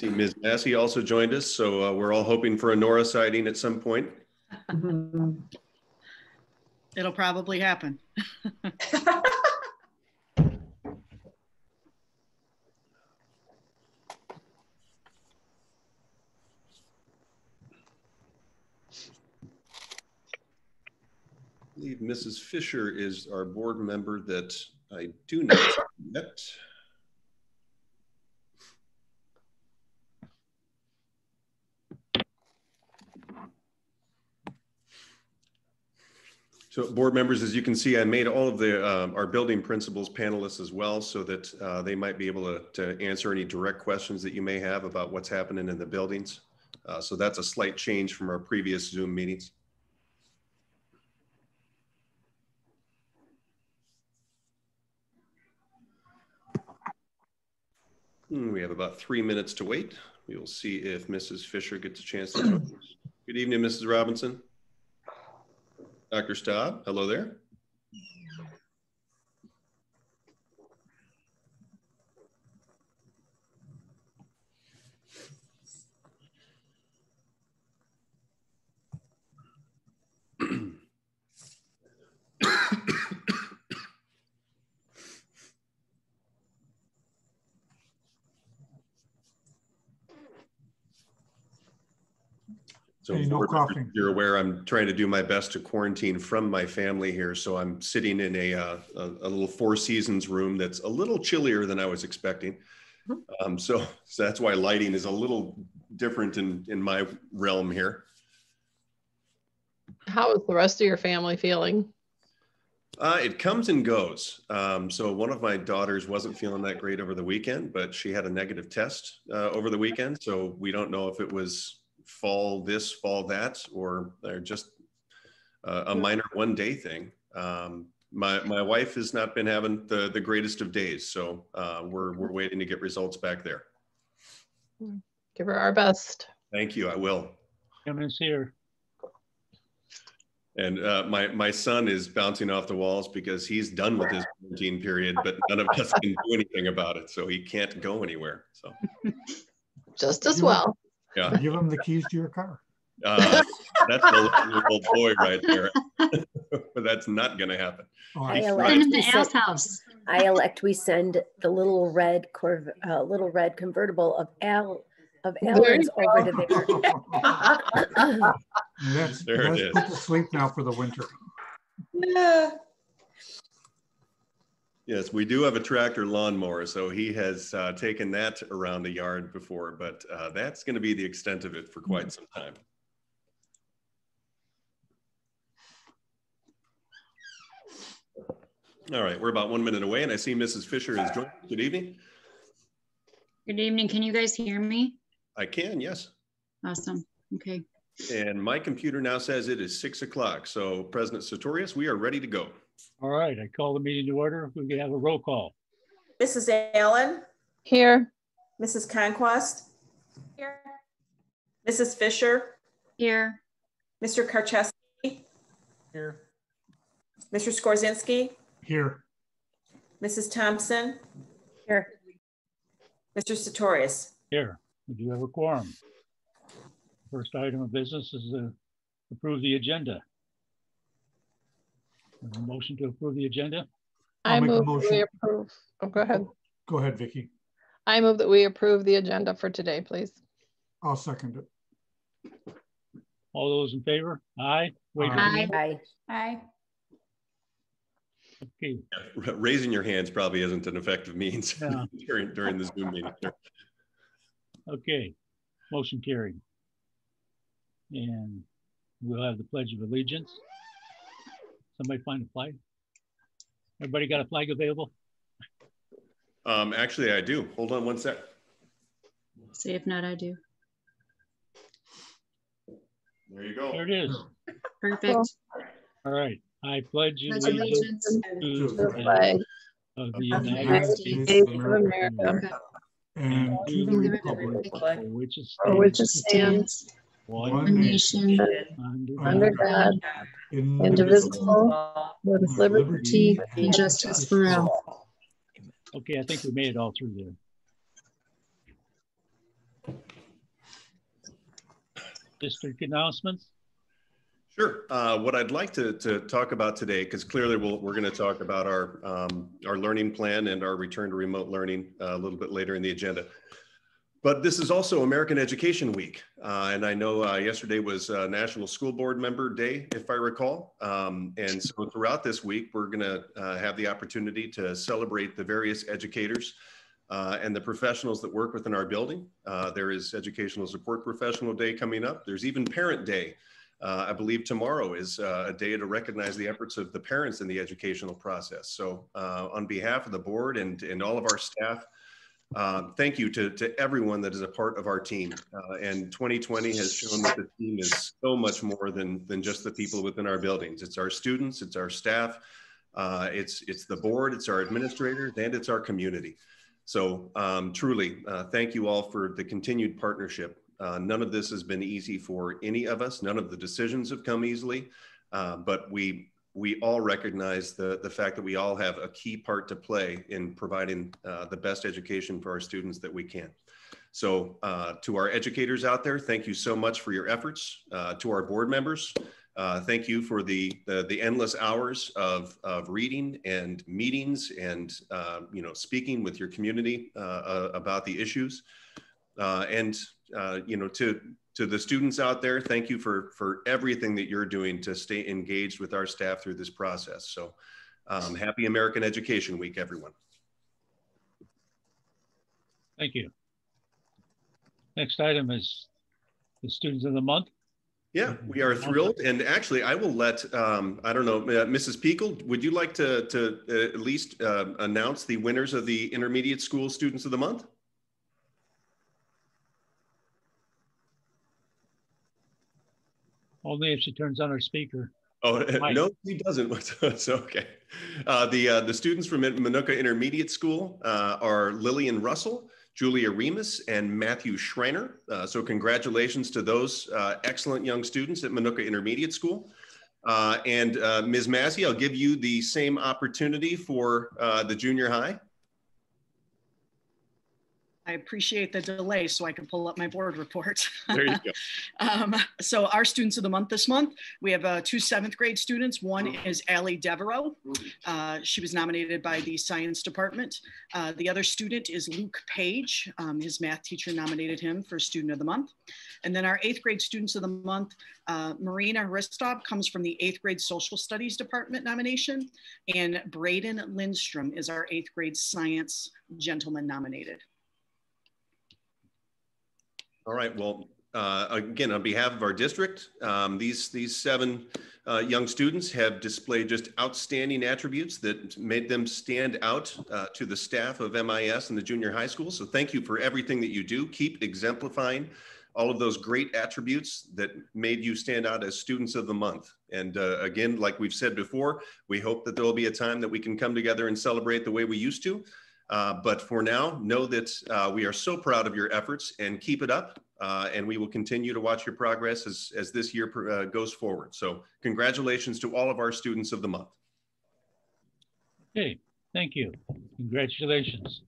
See, Ms. Massey also joined us, so we're all hoping for a Nora sighting at some point. It'll probably happen. I believe Mrs. Fisher is our board member that I do not see yet. So board members, as you can see, I made all of the our building principals panelists as well, so that they might be able to answer any direct questions that you may have about what's happening in the buildings. So that's a slight change from our previous Zoom meetings. We have about 3 minutes to wait. We will see if Mrs. Fisher gets a chance to join us. Good evening, Mrs. Robinson. Dr. Staub, hello there. So hey, no coughing. You're aware I'm trying to do my best to quarantine from my family here. So I'm sitting in a little Four Seasons room that's a little chillier than I was expecting. So that's why lighting is a little different in my realm here. How is the rest of your family feeling? It comes and goes. So one of my daughters wasn't feeling that great over the weekend, but she had a negative test over the weekend. So we don't know if it was fall this, fall that, or they're just a minor one-day thing. My wife has not been having the greatest of days, so we're waiting to get results back there. Give her our best. Thank you, I will. Kevin's here. And my son is bouncing off the walls because he's done with his quarantine period, but none of us can do anything about it, so he can't go anywhere. So just as well. Yeah. Give him the keys to your car. That's the little boy right there. But that's not going to happen. Oh, I elect we send the little red convertible of Alan's over to there. That's it is. put to sleep now for the winter. Yeah. Yes, we do have a tractor lawnmower, so he has taken that around the yard before, but that's going to be the extent of it for quite some time. All right, we're about 1 minute away, and I see Mrs. Fisher is joining. Good evening. Good evening. Can you guys hear me? I can, yes. Awesome. Okay. And my computer now says it is 6 o'clock. So President Sartorius, we are ready to go. All right, I call the meeting to order. We can have a roll call. Mrs. Allen? Here. Mrs. Conquest? Here. Mrs. Fisher? Here. Mr. Karczewski? Here. Mr. Skorzinski? Here. Mrs. Thompson? Here. Mr. Sartorius? Here. We do have a quorum. First item of business is to approve the agenda. A motion to approve the agenda? I move that we approve. Oh, go ahead. Go ahead, Vicki. I move that we approve the agenda for today, please. I'll second it. All those in favor? Aye. Wait. Aye. Aye. Okay. Raising your hands probably isn't an effective means Yeah. during the Zoom meeting. Okay. Motion carried. And we'll have the Pledge of Allegiance. Somebody find a flag? Everybody got a flag available? Actually, I do. Hold on one sec. See, if not, I do. There you go. There it is. Perfect. All right. I pledge Allegiance to the flag of the of the United States of America And to the republic for which it stands one nation under God, indivisible, with liberty and justice for all. Okay, I think we made it all through there. District announcements? Sure. What I'd like to talk about today, because clearly we're going to talk about our learning plan and our return to remote learning a little bit later in the agenda. But this is also American Education Week. And I know yesterday was National School Board Member Day, if I recall. And so throughout this week, we're going to have the opportunity to celebrate the various educators and the professionals that work within our building. There is Educational Support Professional Day coming up. There's even Parent Day. I believe tomorrow is a day to recognize the efforts of the parents in the educational process. So on behalf of the board and all of our staff, thank you to everyone that is a part of our team. And 2020 has shown that the team is so much more than just the people within our buildings. It's our students, it's our staff, it's the board, it's our administrators, and it's our community. So truly, thank you all for the continued partnership. None of this has been easy for any of us. None of the decisions have come easily, but we all recognize the fact that we all have a key part to play in providing the best education for our students that we can. So to our educators out there, thank you so much for your efforts. To our board members, thank you for the endless hours of reading and meetings and speaking with your community about the issues. To the students out there, thank you for everything that you're doing to stay engaged with our staff through this process. So happy American Education Week, everyone. Thank you. Next item is the Students of the Month. Yeah, we are thrilled. And actually, I will let, I don't know, Mrs. Peekle, would you like to at least announce the winners of the Intermediate School Students of the Month? Only if she turns on her speaker. Oh, no, he doesn't. It's okay. The students from Minooka Intermediate School are Lillian Russell, Julia Remus, and Matthew Schreiner. So congratulations to those excellent young students at Minooka Intermediate School. And Ms. Massey, I'll give you the same opportunity for the junior high. I appreciate the delay so I can pull up my board report. There you go. So our students of the month this month, we have two 7th grade students. One is Allie Devereaux. She was nominated by the science department. The other student is Luke Page. His math teacher nominated him for student of the month. And then our 8th grade students of the month, Marina Ristov comes from the 8th grade social studies department nomination. And Braden Lindstrom is our 8th grade science gentleman nominated. All right. Well, again, on behalf of our district, these 7 young students have displayed just outstanding attributes that made them stand out to the staff of MIS and the junior high school. So thank you for everything that you do. Keep exemplifying all of those great attributes that made you stand out as students of the month. And again, like we've said before, we hope that there will be a time that we can come together and celebrate the way we used to. But for now, know that we are so proud of your efforts and keep it up. And we will continue to watch your progress as this year goes forward. So congratulations to all of our students of the month. Okay, thank you. Congratulations.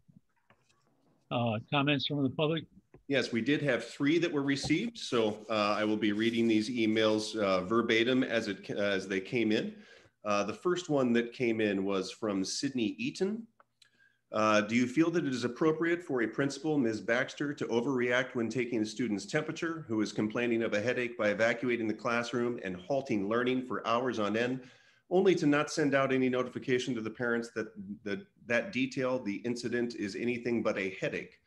Comments from the public? Yes, we did have 3 that were received. So I will be reading these emails verbatim as they came in. The first one that came in was from Sydney Eaton. Do you feel that it is appropriate for a principal, Ms. Baxter, to overreact when taking a student's temperature who is complaining of a headache by evacuating the classroom and halting learning for hours on end, only to not send out any notification to the parents that detail the incident is anything but a headache?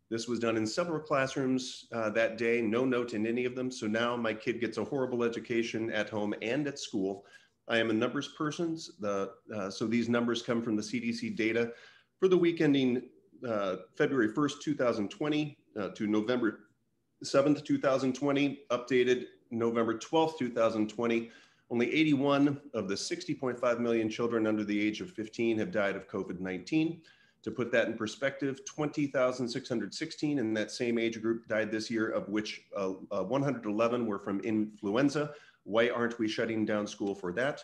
This was done in several classrooms that day, no note in any of them. So now my kid gets a horrible education at home and at school. I am a numbers person, so these numbers come from the CDC data. For the week ending February 1st, 2020 to November 7th, 2020, updated November 12th, 2020, only 81 of the 60.5 million children under the age of 15 have died of COVID-19. To put that in perspective, 20,616 in that same age group died this year, of which 111 were from influenza. Why aren't we shutting down school for that?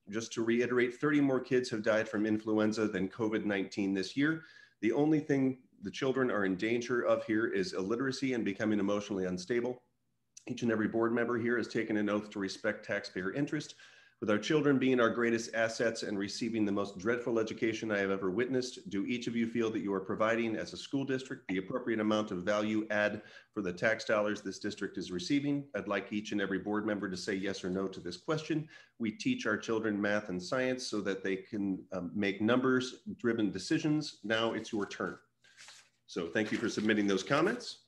Just to reiterate, 30 more kids have died from influenza than COVID-19 this year. The only thing the children are in danger of here is illiteracy and becoming emotionally unstable. Each and every board member here has taken an oath to respect taxpayer interest, with our children being our greatest assets and receiving the most dreadful education I have ever witnessed. Do each of you feel that you are providing, as a school district, the appropriate amount of value add for the tax dollars this district is receiving? I'd like each and every board member to say yes or no to this question. We teach our children math and science so that they can make numbers-driven decisions. Now it's your turn. So thank you for submitting those comments.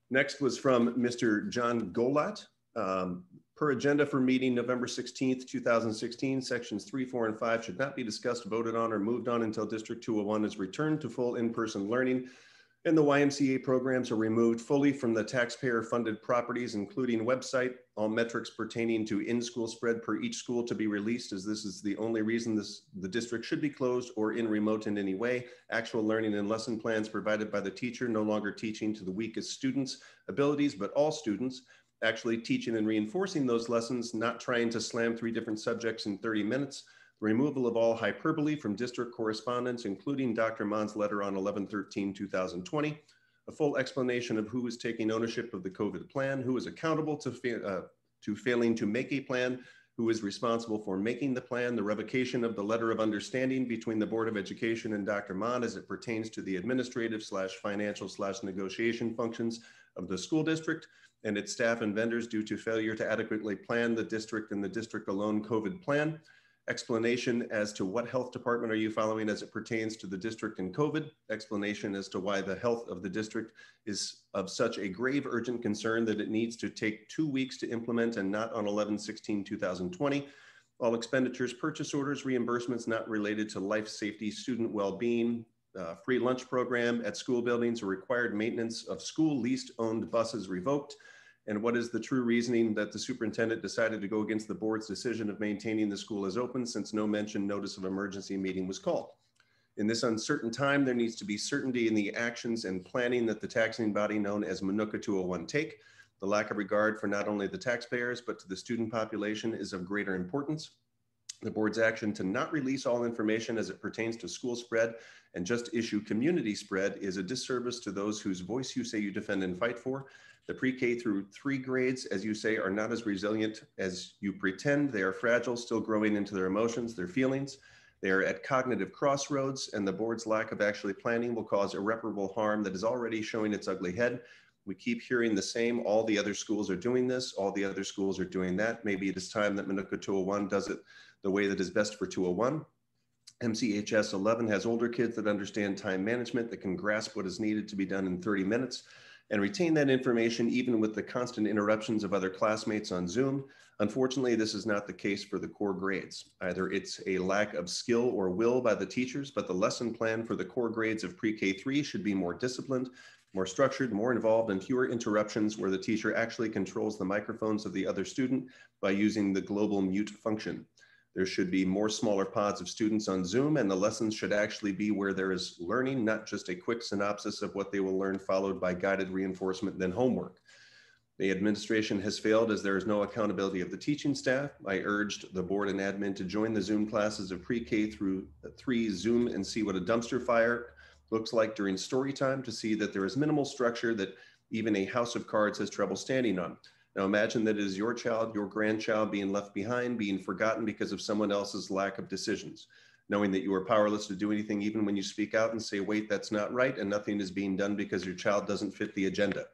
Next was from Mr. John Golat. Per agenda for meeting November 16th, 2016, sections 3, 4, and 5 should not be discussed, voted on, or moved on until District 201 is returned to full in-person learning and the YMCA programs are removed fully from the taxpayer-funded properties, including website, all metrics pertaining to in-school spread per each school to be released, as this is the only reason the district should be closed or in remote in any way. Actual learning and lesson plans provided by the teacher, no longer teaching to the weakest students' abilities, but all students, actually teaching and reinforcing those lessons, not trying to slam 3 different subjects in 30 minutes, removal of all hyperbole from district correspondence, including Dr. Mond's letter on 11/13/2020, a full explanation of who is taking ownership of the COVID plan, who is accountable to failing to make a plan, who is responsible for making the plan, the revocation of the letter of understanding between the Board of Education and Dr. Mond as it pertains to the administrative/financial/negotiation functions of the school district and its staff and vendors due to failure to adequately plan the district and the district alone COVID plan. Explanation as to what health department are you following as it pertains to the district and COVID. Explanation as to why the health of the district is of such a grave urgent concern that it needs to take 2 weeks to implement and not on 11/16/2020. All expenditures, purchase orders, reimbursements not related to life safety, student well-being, free lunch program at school buildings, or required maintenance of school leased owned buses revoked. And what is the true reasoning that the superintendent decided to go against the board's decision of maintaining the school as open, since no mention notice of emergency meeting was called? In this uncertain time, there needs to be certainty in the actions and planning that the taxing body known as Minooka 201 take. The lack of regard for not only the taxpayers, but to the student population is of greater importance. The board's action to not release all information as it pertains to school spread and just issue community spread is a disservice to those whose voice you say you defend and fight for. The pre-K through 3 grades, as you say, are not as resilient as you pretend. They are fragile, still growing into their emotions, their feelings. They are at cognitive crossroads, and the board's lack of actually planning will cause irreparable harm that is already showing its ugly head. We keep hearing the same, all the other schools are doing this, all the other schools are doing that. Maybe it is time that Minooka 201 does it the way that is best for 201. MCHS 11 has older kids that understand time management, that can grasp what is needed to be done in 30 minutes and retain that information even with the constant interruptions of other classmates on Zoom. Unfortunately, this is not the case for the core grades. Either it's a lack of skill or will by the teachers, but the lesson plan for the core grades of pre-K 3 should be more disciplined, more structured, more involved, and fewer interruptions where the teacher actually controls the microphones of the other student by using the global mute function. There should be more smaller pods of students on Zoom, and the lessons should actually be where there is learning, not just a quick synopsis of what they will learn followed by guided reinforcement, then homework. The administration has failed as there is no accountability of the teaching staff. I urged the board and admin to join the Zoom classes of pre-K through 3 Zoom and see what a dumpster fire looks like during story time, to see that there is minimal structure that even a house of cards has trouble standing on. Now imagine that it is your child, your grandchild being left behind, being forgotten because of someone else's lack of decisions, knowing that you are powerless to do anything even when you speak out and say, wait, that's not right, and nothing is being done because your child doesn't fit the agenda.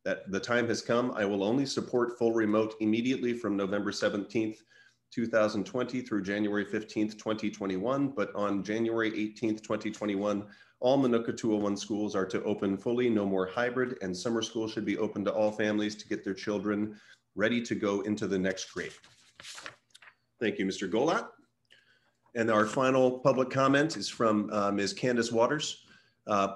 That the time has come. I will only support full remote immediately from November 17th, 2020 through January 15th, 2021, but on January 18th, 2021, all Minooka 201 schools are to open fully, no more hybrid, and summer school should be open to all families to get their children ready to go into the next grade. Thank you, Mr. Golat. And our final public comment is from Ms. Candace Waters.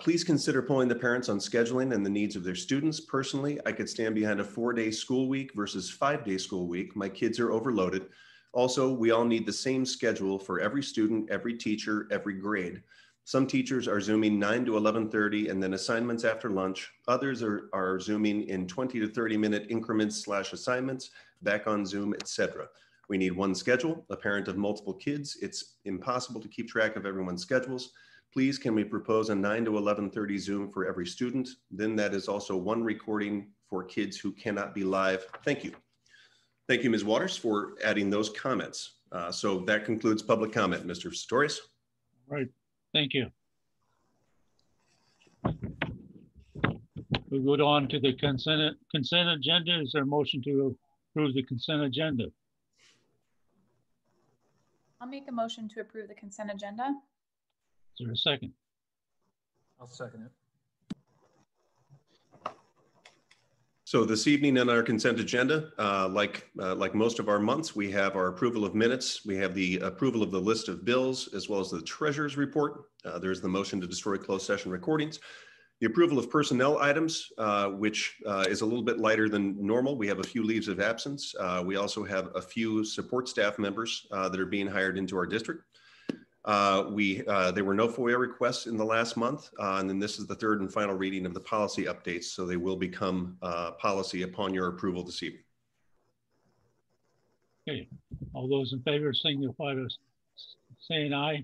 Please consider polling the parents on scheduling and the needs of their students. Personally, I could stand behind a 4-day school week versus 5-day school week. My kids are overloaded. Also, we all need the same schedule for every student, every teacher, every grade. Some teachers are Zooming 9 to 11:30 and then assignments after lunch. Others are Zooming in 20 to 30 minute increments / assignments, back on Zoom, etc. We need one schedule. A parent of multiple kids, it's impossible to keep track of everyone's schedules. please can we propose a 9 to 11:30 Zoom for every student? Then that is also one recording for kids who cannot be live. Thank you. Thank you, Ms. Waters, for adding those comments. So that concludes public comment. Mr. Sartorius. Right, thank you. We go on to the consent agenda. Is there a motion to approve the consent agenda? I'll make a motion to approve the consent agenda. Is there a second? I'll second it. So this evening on our consent agenda, like most of our months, we have our approval of minutes. We have the approval of the list of bills, as well as the treasurer's report. There's the motion to destroy closed session recordings. The approval of personnel items, which is a little bit lighter than normal. We have a few leaves of absence. We also have a few support staff members that are being hired into our district. There were no FOIA requests in the last month, and then this is the third and final reading of the policy updates, so they will become policy upon your approval this evening. Okay, all those in favor signify by saying aye.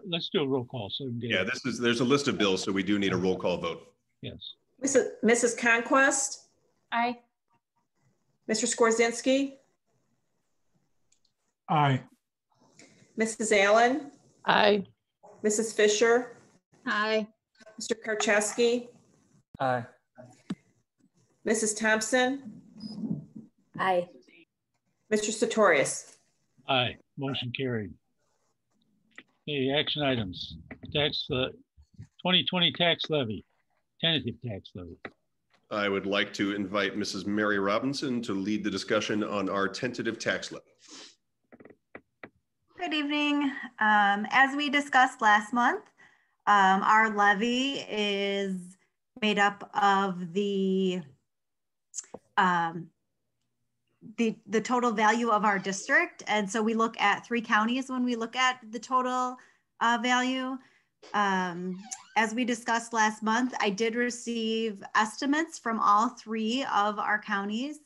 Let's do a roll call. So yeah, there's a list of bills, so we do need a roll call vote. Yes. Mrs. Conquest? Aye. Mr. Skorzynski? Aye. Mrs. Allen? Aye. Mrs. Fisher? Aye. Mr. Karczewski? Aye. Mrs. Thompson? Aye. Mr. Sartorius? Aye, motion carried. Okay, action items. 2020 tax levy, tentative tax levy. I would like to invite Mrs. Mary Robinson to lead the discussion on our tentative tax levy. Good evening. As we discussed last month, our levy is made up of the total value of our district. And so we look at 3 counties when we look at the total value. As we discussed last month, I did receive estimates from all 3 of our counties.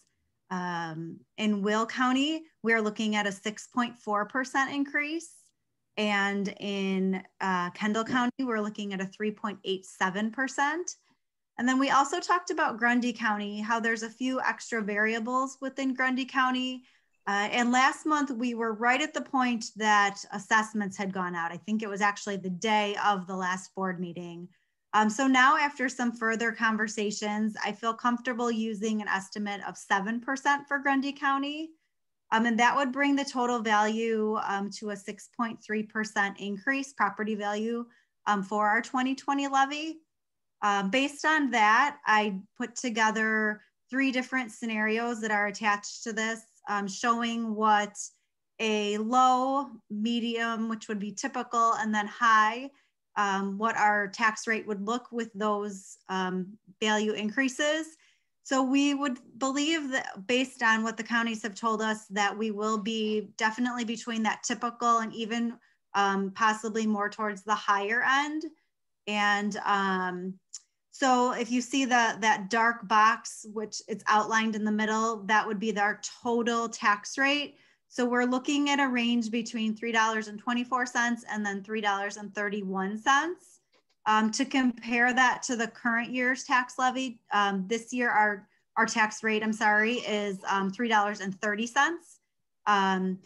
In Will County, we're looking at a 6.4% increase. And in Kendall County, we're looking at a 3.87%. And then we also talked about Grundy County, how there's a few extra variables within Grundy County. And last month, we were right at the point that assessments had gone out. I think it was actually the day of the last board meeting. So now after some further conversations, I feel comfortable using an estimate of 7% for Grundy County. And that would bring the total value to a 6.3% increase property value for our 2020 levy. Based on that, I put together 3 different scenarios that are attached to this, showing what a low, medium, which would be typical, and then high, what our tax rate would look with those value increases. So we would believe that based on what the counties have told us that we will be definitely between that typical and even possibly more towards the higher end. And so if you see that dark box, which it's outlined in the middle, that would be our total tax rate. So we're looking at a range between $3.24 and then $3.31. To compare that to the current year's tax levy, this year our tax rate, is $3.30.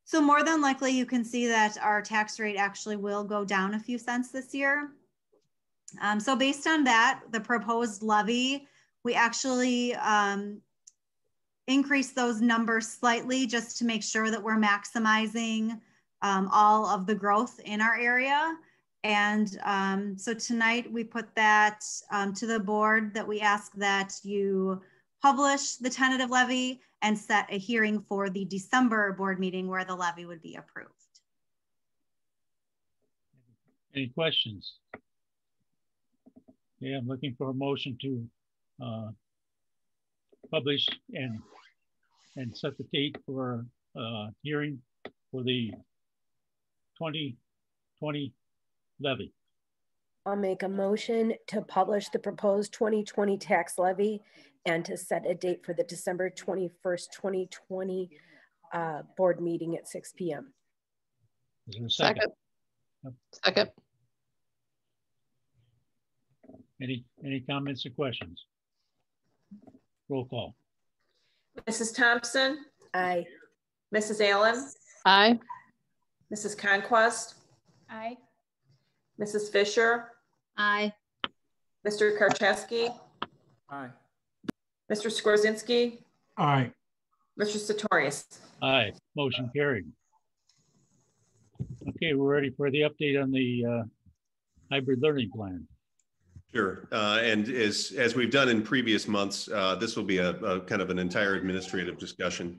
So more than likely you can see that our tax rate actually will go down a few cents this year. So based on that, the proposed levy, we actually increase those numbers slightly just to make sure that we're maximizing all of the growth in our area. And so tonight we put that to the board that we ask that you publish the tentative levy and set a hearing for the December board meeting where the levy would be approved. Any questions? Yeah, I'm looking for a motion to publish and set the date for hearing for the 2020 levy. I'll make a motion to publish the proposed 2020 tax levy and to set a date for the December 21st, 2020 board meeting at 6 p.m. Is there a second? Second. Any comments or questions? Roll call. Mrs. Thompson, Aye. Mrs. Allen, Aye. Mrs. Conquest, Aye. Mrs. Fisher, Aye. Mr. Karczewski, Aye. Mr. Skorzynski, Aye. Mr. Sartorius. Aye, motion carried. Okay, we're ready for the update on the hybrid learning plan. Sure, and as we've done in previous months, this will be a kind of an entire administrative discussion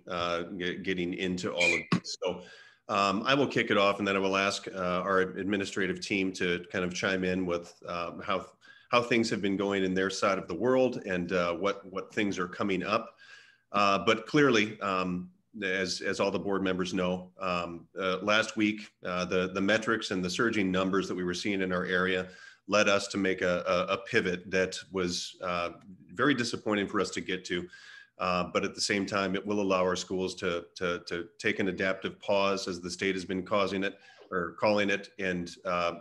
getting into all of this. So I will kick it off, and then I will ask our administrative team to kind of chime in with how things have been going in their side of the world and what things are coming up. But clearly, as all the board members know, last week the metrics and the surging numbers that we were seeing in our area led us to make a pivot that was very disappointing for us to get to. But at the same time, it will allow our schools to take an adaptive pause, as the state has been calling it, and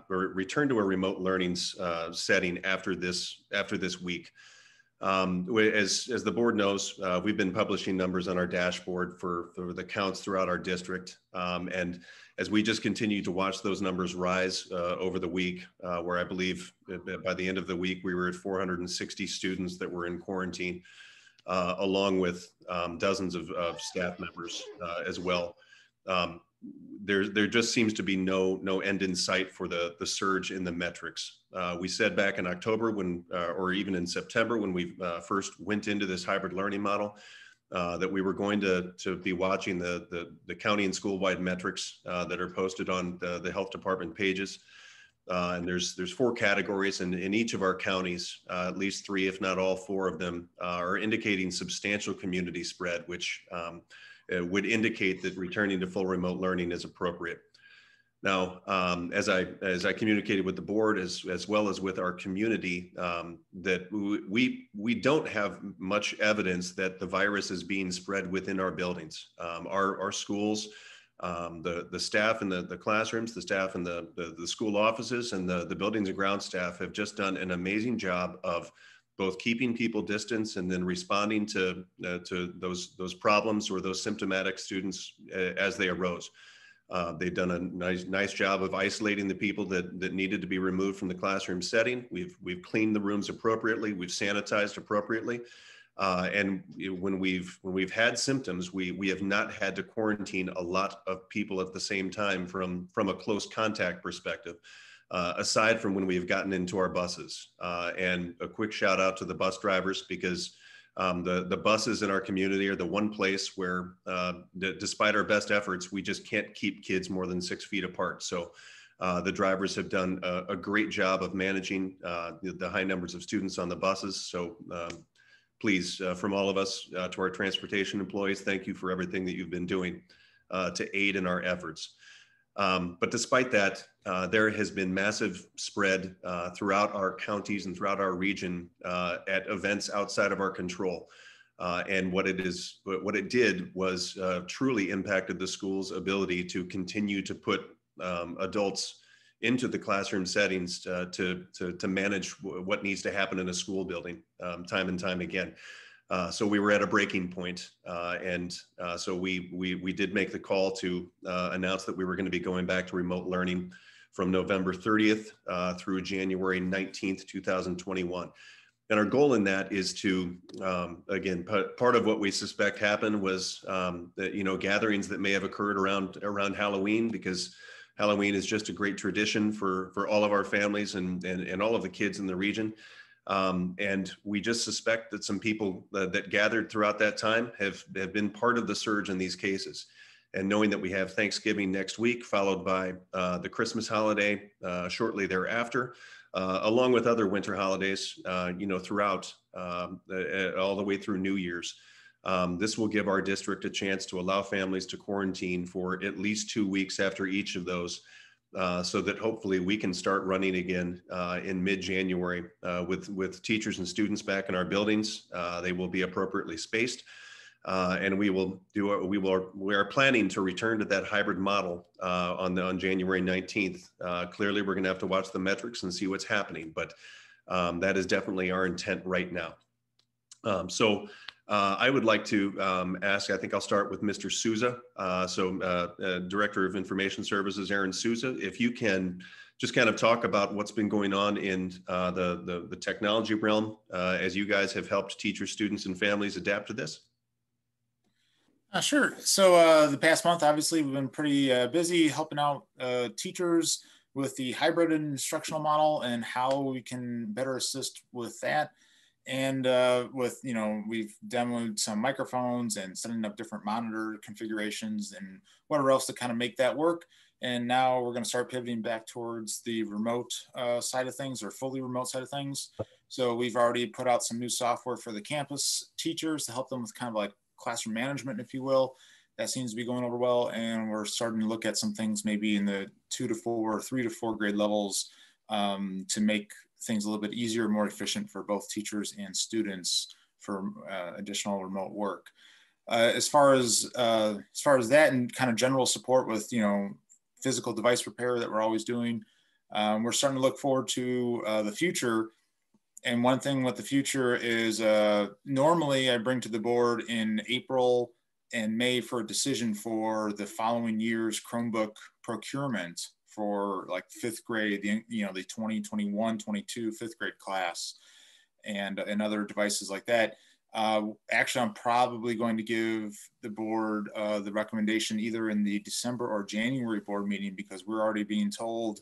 return to a remote learning setting after this week. As the board knows, we've been publishing numbers on our dashboard for the counts throughout our district. And as we just continue to watch those numbers rise over the week, where I believe by the end of the week, we were at 460 students that were in quarantine, along with dozens of staff members as well. There just seems to be no end in sight for the surge in the metrics. We said back in October or even in September, when we first went into this hybrid learning model, that we were going to be watching the county and school-wide metrics that are posted on the health department pages. And there's 4 categories, and in each of our counties, at least 3, if not all 4 of them, are indicating substantial community spread, which would indicate that returning to full remote learning is appropriate. Now, as I communicated with the board as well as with our community, that we don't have much evidence that the virus is being spread within our buildings. Our schools, the staff in the classrooms, the staff in the school offices, and the buildings and ground staff have just done an amazing job of both keeping people distance and then responding to those problems or those symptomatic students as they arose. They've done a nice job of isolating the people that needed to be removed from the classroom setting. We've cleaned the rooms appropriately. We've sanitized appropriately. And when we've had symptoms, we have not had to quarantine a lot of people at the same time from a close contact perspective. Aside from when we've gotten into our buses. And a quick shout out to the bus drivers, because the buses in our community are the one place where, despite our best efforts, we just can't keep kids more than 6 feet apart. So the drivers have done a great job of managing the high numbers of students on the buses. So please, from all of us to our transportation employees, thank you for everything that you've been doing to aid in our efforts. But despite that, there has been massive spread throughout our counties and throughout our region at events outside of our control. And what it did was truly impacted the school's ability to continue to put adults into the classroom settings to manage what needs to happen in a school building time and time again. So we were at a breaking point, and so we did make the call to announce that we were going to be going back to remote learning from November 30th through January 19th, 2021. And our goal in that is to, again, part of what we suspect happened was that, gatherings that may have occurred around Halloween, because Halloween is just a great tradition for all of our families and all of the kids in the region. And we just suspect that some people that gathered throughout that time have been part of the surge in these cases. And knowing that we have Thanksgiving next week, followed by the Christmas holiday shortly thereafter, along with other winter holidays, throughout all the way through New Year's. This will give our district a chance to allow families to quarantine for at least 2 weeks after each of those, so that hopefully we can start running again in mid-January with teachers and students back in our buildings. They will be appropriately spaced, and we are planning to return to that hybrid model on January 19th. Clearly, we're going to have to watch the metrics and see what's happening, but That is definitely our intent right now. I would like to ask, I think I'll start with Mr. Souza. Director of Information Services, Aaron Souza, if you can just kind of talk about what's been going on in the technology realm as you guys have helped teachers, students, and families adapt to this. Sure. So the past month, obviously, we've been pretty busy helping out teachers with the hybrid instructional model and how we can better assist with that. And we've demoed some microphones and setting up different monitor configurations and whatever else to kind of make that work. And now we're going to start pivoting back towards the remote side of things, or fully remote side of things. So we've already put out some new software for the campus teachers to help them with kind of like classroom management, if you will. That seems to be going over well. And we're starting to look at some things maybe in the 2 to 4, 3 to 4 grade levels to make things a little bit easier, more efficient for both teachers and students for additional remote work. As far as that and kind of general support with, physical device repair that we're always doing, we're starting to look forward to the future. And one thing with the future is normally I bring to the board in April and May for a decision for the following year's Chromebook procurement for like 5th grade, the 2021, 22 5th grade class and other devices like that. Actually, I'm probably going to give the board the recommendation either in the December or January board meeting, because we're already being told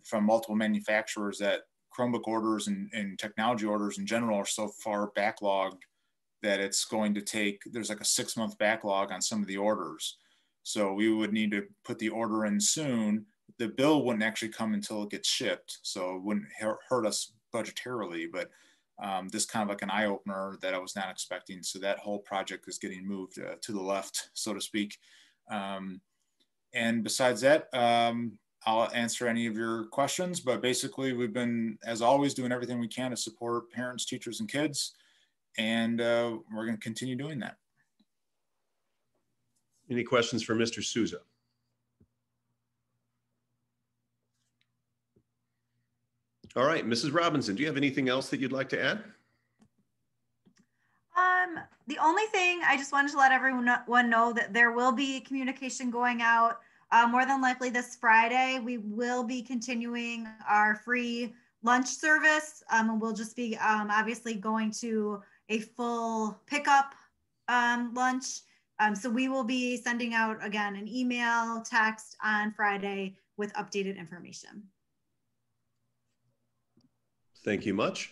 from multiple manufacturers that Chromebook orders and technology orders in general are so far backlogged that it's going to take, there's like a 6-month backlog on some of the orders. So we would need to put the order in soon. The bill wouldn't actually come until it gets shipped, so it wouldn't hurt us budgetarily, but this kind of like an eye opener that I was not expecting. So that whole project is getting moved to the left, so to speak. And besides that, I'll answer any of your questions, but basically we've been, as always, doing everything we can to support parents, teachers, and kids. And we're going to continue doing that. Any questions for Mr. Souza? All right, Mrs. Robinson, do you have anything else that you'd like to add? The only thing I just wanted to let everyone know that there will be communication going out more than likely this Friday. We will be continuing our free lunch service. And we'll just be obviously going to a full pickup lunch. So we will be sending out, again, an email, text on Friday with updated information. Thank you much.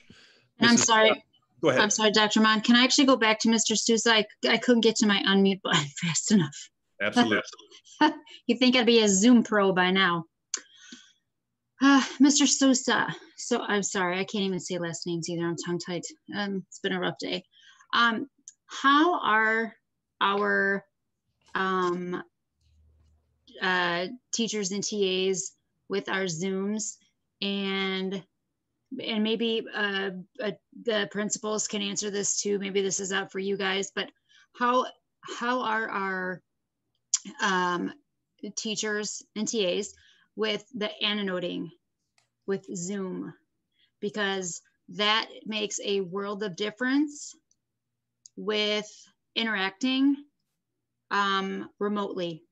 And I'm sorry. Go ahead. I'm sorry, Dr. Mon. Can I actually go back to Mr. Sousa? I couldn't get to my unmute button fast enough. Absolutely. You'd think I'd be a Zoom pro by now. Mr. Sousa. So I'm sorry, I can't even say last names either. I'm tongue-tied. It's been a rough day. How are our teachers and TAs with our Zooms, and maybe the principals can answer this too. Maybe this is out for you guys, but how are our teachers and TAs with the annotating with Zoom? Because that makes a world of difference with interacting remotely.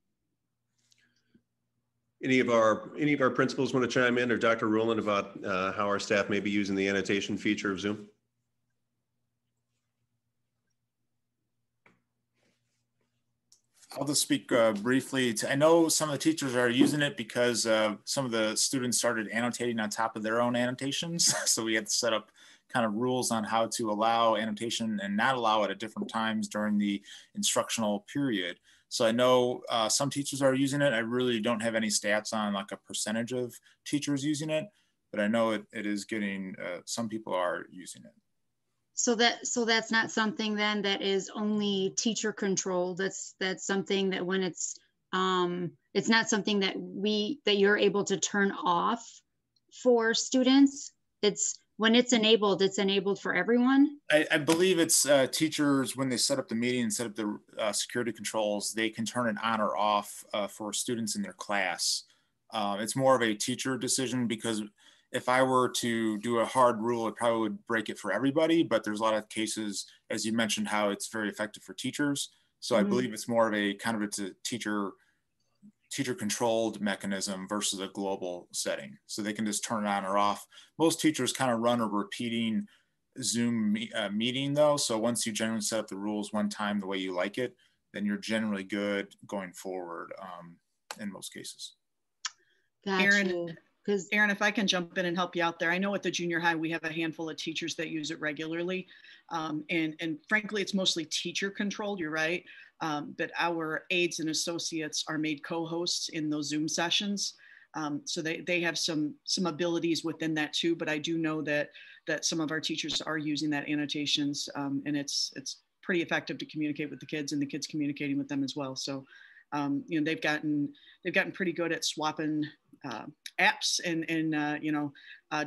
Any of our principals want to chime in, or Dr. Rowland, about how our staff may be using the annotation feature of Zoom? I'll just speak briefly. I know some of the teachers are using it because some of the students started annotating on top of their own annotations. So we had to set up kind of rules on how to allow annotation and not allow it at different times during the instructional period. So I know some teachers are using it. I really don't have any stats on like a percentage of teachers using it, but I know it is getting, some people are using it. So that's not something then that is only teacher controlled. That's something that when it's not something that you're able to turn off for students. When it's enabled for everyone. I believe it's teachers, when they set up the meeting and set up the security controls, they can turn it on or off for students in their class. It's more of a teacher decision, because if I were to do a hard rule, it probably would break it for everybody, but there's a lot of cases, as you mentioned, how it's very effective for teachers. So I believe it's more of a it's a teacher controlled mechanism versus a global setting. So they can just turn it on or off. Most teachers kind of run a repeating Zoom meeting though. So once you generally set up the rules one time the way you like it, then you're generally good going forward in most cases. Aaron, if I can jump in and help you out there. I know at the junior high, we have a handful of teachers that use it regularly. And frankly, it's mostly teacher controlled, you're right. But our aides and associates are made co-hosts in those Zoom sessions. So they have some abilities within that too, but I do know that some of our teachers are using that annotations, and it's pretty effective to communicate with the kids, and the kids communicating with them as well. So you know, they've gotten pretty good at swapping apps and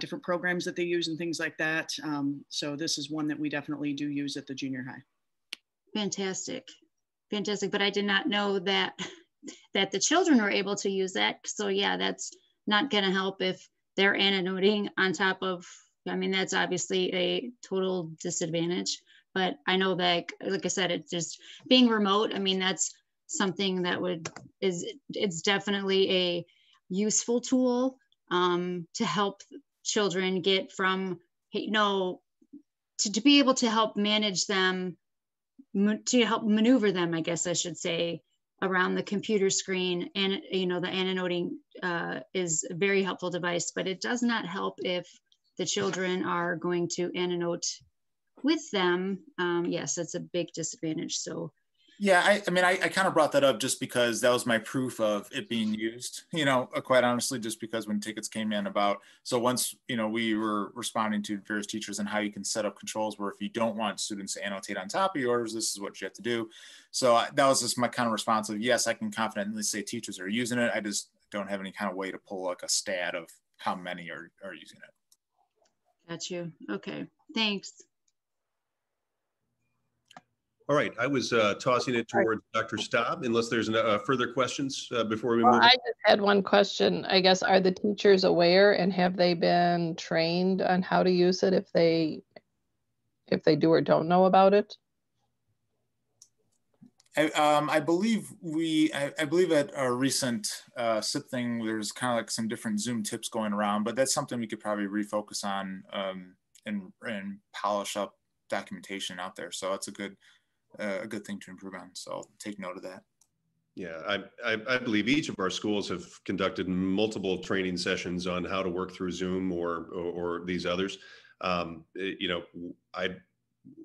different programs that they use and things like that. So this is one that we definitely do use at the junior high. Fantastic. But I did not know that the children were able to use that. So yeah, that's not going to help if they're annotating on top of, I mean, that's obviously a total disadvantage. But I know that, like I said, it's just being remote. I mean, that's something that it's definitely a useful tool to help children get from, to be able to help manage them, to help maneuver them, I guess I should say, around the computer screen. And the annotating is a very helpful device, but it does not help if the children are going to annotate with them. Yes, that's a big disadvantage. So yeah, I mean, I kind of brought that up just because that was my proof of it being used, quite honestly, just because when tickets came in so once, we were responding to various teachers and how you can set up controls where if you don't want students to annotate on top of your orders, this is what you have to do. So that was just my kind of response of, yes, I can confidently say teachers are using it. I just don't have any kind of way to pull like a stat of how many are using it. Got you. Okay, thanks. All right, I was tossing it towards Dr. Staub, unless there's further questions before we move on. I just had one question. I guess, are the teachers aware and have they been trained on how to use it if they do or don't know about it? I believe at a recent SIP thing, there's kind of like some different Zoom tips going around, but that's something we could probably refocus on and polish up documentation out there. So it's a good thing to improve on. So take note of that. Yeah, I believe each of our schools have conducted multiple training sessions on how to work through Zoom or these others.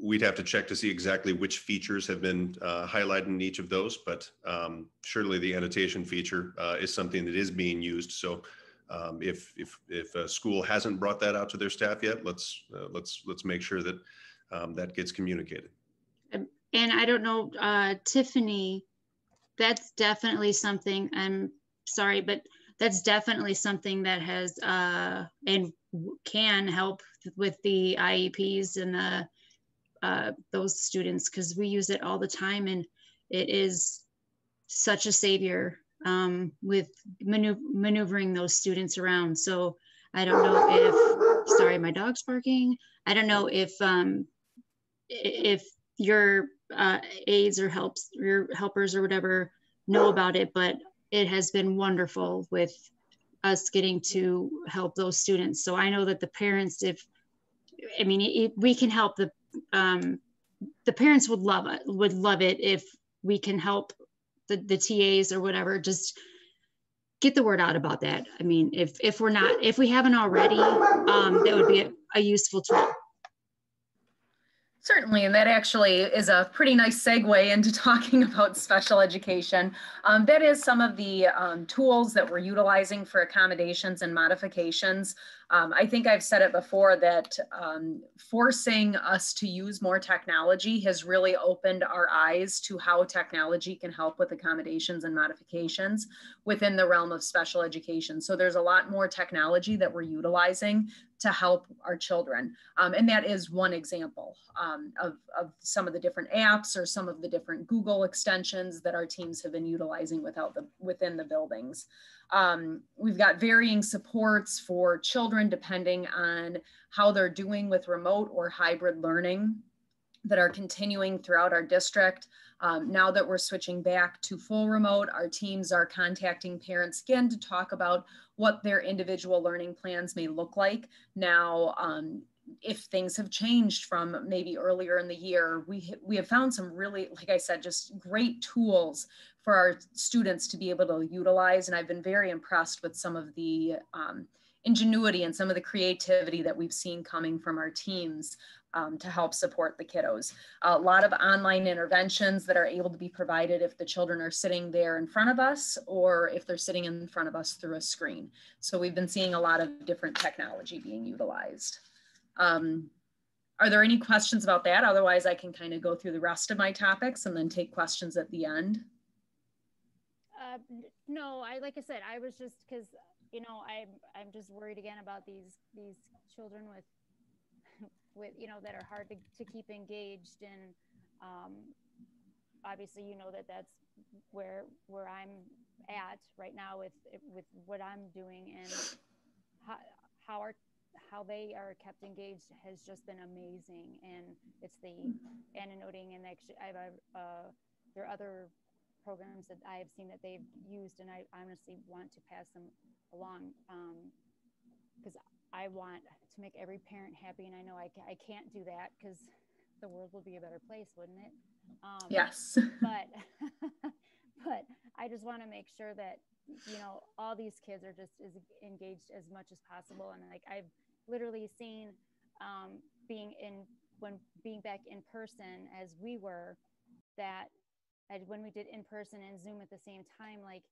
We'd have to check to see exactly which features have been highlighted in each of those, but surely the annotation feature is something that is being used. So if a school hasn't brought that out to their staff yet, let's make sure that that gets communicated. And I don't know, Tiffany, that's definitely something, I'm sorry, but that's definitely something that has and can help with the IEPs and those students, because we use it all the time, and it is such a savior with maneuvering those students around. So I don't know if, sorry, my dog's barking. I don't know if your aides or your helpers or whatever know about it, but it has been wonderful with us getting to help those students. So I know that the parents, we can help the parents would love it if we can help the TAs or whatever, just get the word out about that. I mean, if we haven't already, that would be a useful tool. Certainly, and that actually is a pretty nice segue into talking about special education. That is some of the tools that we're utilizing for accommodations and modifications. I think I've said it before that forcing us to use more technology has really opened our eyes to how technology can help with accommodations and modifications within the realm of special education. So there's a lot more technology that we're utilizing to help our children. And that is one example of some of the different apps or some of the different Google extensions that our teams have been utilizing within the buildings. We've got varying supports for children depending on how they're doing with remote or hybrid learning that are continuing throughout our district. Now that we're switching back to full remote, our teams are contacting parents again to talk about what their individual learning plans may look like. Now, if things have changed from maybe earlier in the year, we have found some really, like I said, just great tools for our students to be able to utilize. And I've been very impressed with some of the ingenuity and some of the creativity that we've seen coming from our teams to help support the kiddos. A lot of online interventions that are able to be provided if the children are sitting there in front of us or if they're sitting in front of us through a screen. So we've been seeing a lot of different technology being utilized. Are there any questions about that? Otherwise, I can kind of go through the rest of my topics and then take questions at the end. No, like I said, I was just, because, you know, I'm just worried again about these children with you know, that are hard to keep engaged. And obviously, you know, that's where I'm at right now with what I'm doing, and how they are kept engaged has just been amazing. And it's the annotating, and actually there are other programs that I have seen that they've used, and I honestly want to pass them along, because I want to make every parent happy, and I know I can't do that because the world will be a better place, wouldn't it? Yes. But I just want to make sure that, you know, all these kids are just as engaged as much as possible. And like, I've literally seen being back in person as we were, that when we did in person and Zoom at the same time, like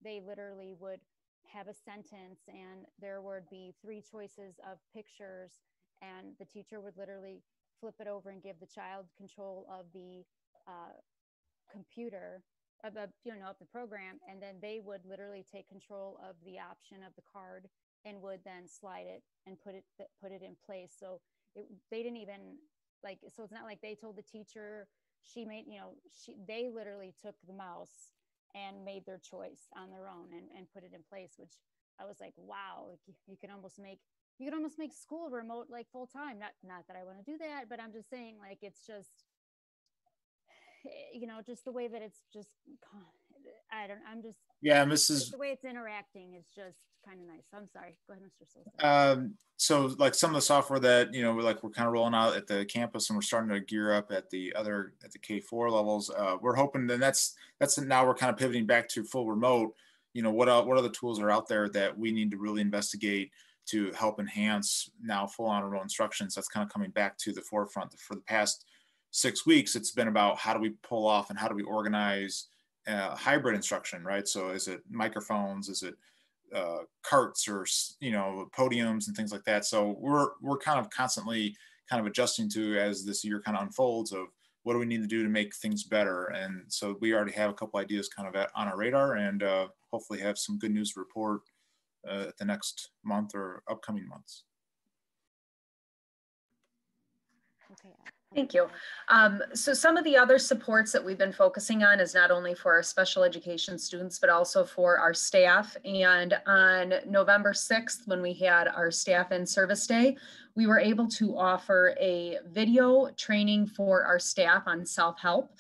they literally would have a sentence and there would be 3 choices of pictures, and the teacher would literally flip it over and give the child control of the computer, of the, you know, of the program, and then they would literally take control of the option of the card and would then slide it and put it in place. So they didn't even, like, so it's not like they told the teacher, she made, you know, they literally took the mouse and made their choice on their own and put it in place, which I was like, wow, like you can almost make school remote, like full time. Not that I want to do that, but I'm just saying, like, it's just, you know, just the way that it's just, yeah, Mrs. The way it's interacting is just kind of nice. I'm sorry. Go ahead, Mr. Sosa. So like some of the software that, you know, we're kind of rolling out at the campus, and we're starting to gear up at the K4 levels. We're hoping that that's now we're kind of pivoting back to full remote. You know, what other tools are out there that we need to really investigate to help enhance now full on remote instructions? That's kind of coming back to the forefront. For the past 6 weeks, it's been about how do we pull off and how do we organize hybrid instruction, right? So is it microphones? Is it carts, or, you know, podiums and things like that? So we're kind of constantly kind of adjusting to, as this year kind of unfolds, of what do we need to do to make things better. And so we already have a couple ideas kind of on our radar, and hopefully have some good news to report at the next month or upcoming months. Okay. Thank you. So some of the other supports that we've been focusing on is not only for our special education students, but also for our staff. And on November 6th, when we had our staff in service day, we were able to offer a video training for our staff on self-help.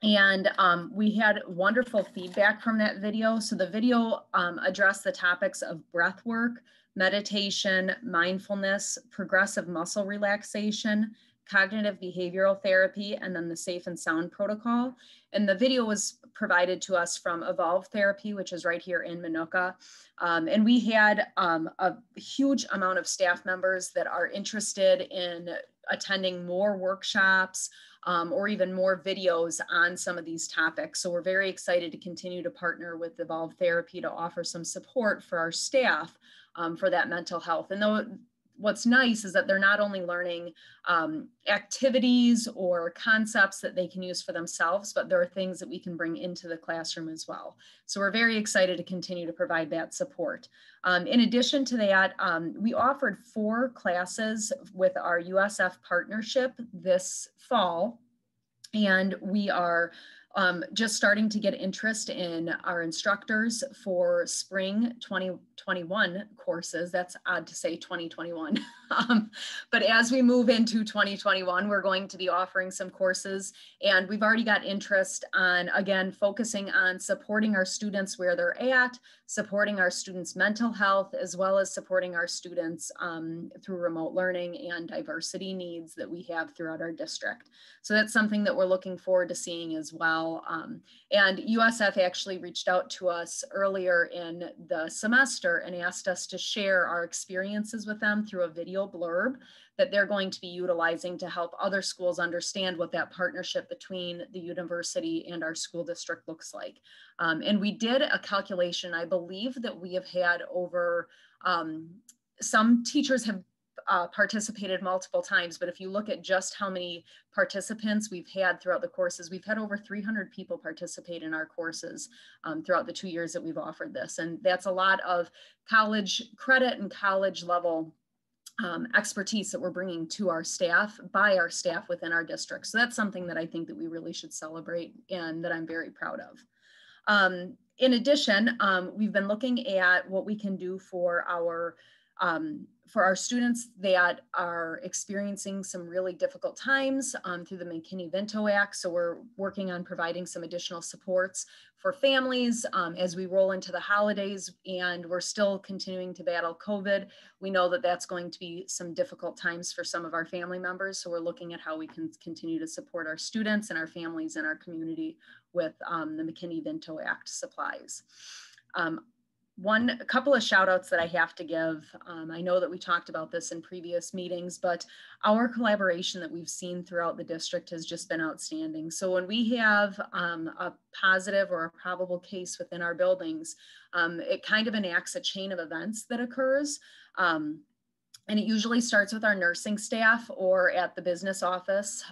And we had wonderful feedback from that video. So the video addressed the topics of breath work, meditation, mindfulness, progressive muscle relaxation, cognitive behavioral therapy, and then the safe and sound protocol. And the video was provided to us from Evolve Therapy, which is right here in Minooka. And we had a huge amount of staff members that are interested in attending more workshops or even more videos on some of these topics. So we're very excited to continue to partner with Evolve Therapy to offer some support for our staff for that mental health. And though what's nice is that they're not only learning activities or concepts that they can use for themselves, but there are things that we can bring into the classroom as well. So we're very excited to continue to provide that support. In addition to that, we offered 4 classes with our USF partnership this fall, and we are just starting to get interest in our instructors for spring 2021 courses. That's odd to say 2021. But as we move into 2021, we're going to be offering some courses, and we've already got interest on, again, focusing on supporting our students where they're at, supporting our students' mental health, as well as supporting our students through remote learning and diversity needs that we have throughout our district. So that's something that we're looking forward to seeing as well. And USF actually reached out to us earlier in the semester and asked us to share our experiences with them through a video blurb that they're going to be utilizing to help other schools understand what that partnership between the university and our school district looks like. And we did a calculation. I believe that we have had over, some teachers have participated multiple times, but if you look at just how many participants we've had throughout the courses, we've had over 300 people participate in our courses throughout the 2 years that we've offered this. And that's a lot of college credit and college level expertise that we're bringing to our staff by our staff within our district. So that's something that I think that we really should celebrate and that I'm very proud of. In addition, we've been looking at what we can do for our students that are experiencing some really difficult times through the McKinney-Vento Act. So we're working on providing some additional supports for families as we roll into the holidays, and we're still continuing to battle COVID. We know that that's going to be some difficult times for some of our family members. So we're looking at how we can continue to support our students and our families and our community with the McKinney-Vento Act supplies. A couple of shout outs that I have to give. I know that we talked about this in previous meetings, but our collaboration that we've seen throughout the district has just been outstanding. So when we have a positive or a probable case within our buildings, it kind of enacts a chain of events that occurs. And it usually starts with our nursing staff or at the business office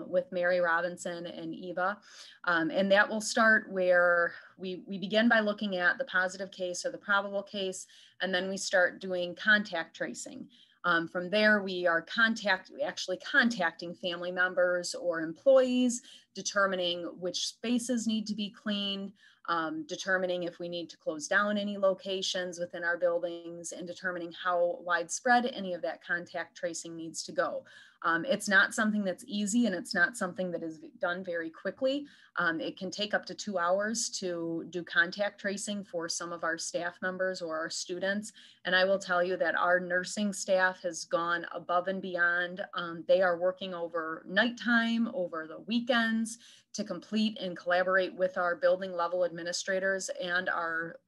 with Mary Robinson and Eva. And that will start where we begin by looking at the positive case or the probable case, and then we start doing contact tracing. From there, we are actually contacting family members or employees, determining which spaces need to be cleaned, determining if we need to close down any locations within our buildings, and determining how widespread any of that contact tracing needs to go. It's not something that's easy, and it's not something that is done very quickly. It can take up to 2 hours to do contact tracing for some of our staff members or our students. And I will tell you that our nursing staff has gone above and beyond. They are working over nighttime, over the weekends, to complete and collaborate with our building level administrators and our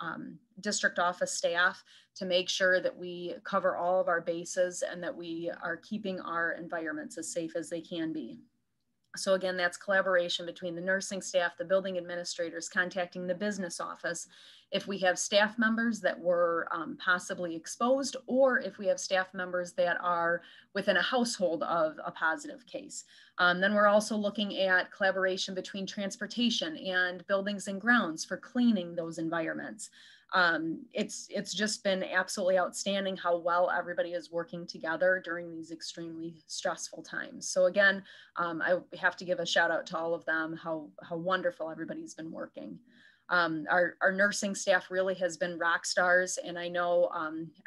district office staff to make sure that we cover all of our bases and that we are keeping our environments as safe as they can be. So again, that's collaboration between the nursing staff, the building administrators, contacting the business office. If we have staff members that were possibly exposed, or if we have staff members that are within a household of a positive case. Then we're also looking at collaboration between transportation and buildings and grounds for cleaning those environments. It's just been absolutely outstanding how well everybody is working together during these extremely stressful times. So again, I have to give a shout out to all of them, how wonderful everybody's been working. Our nursing staff really has been rock stars, and I know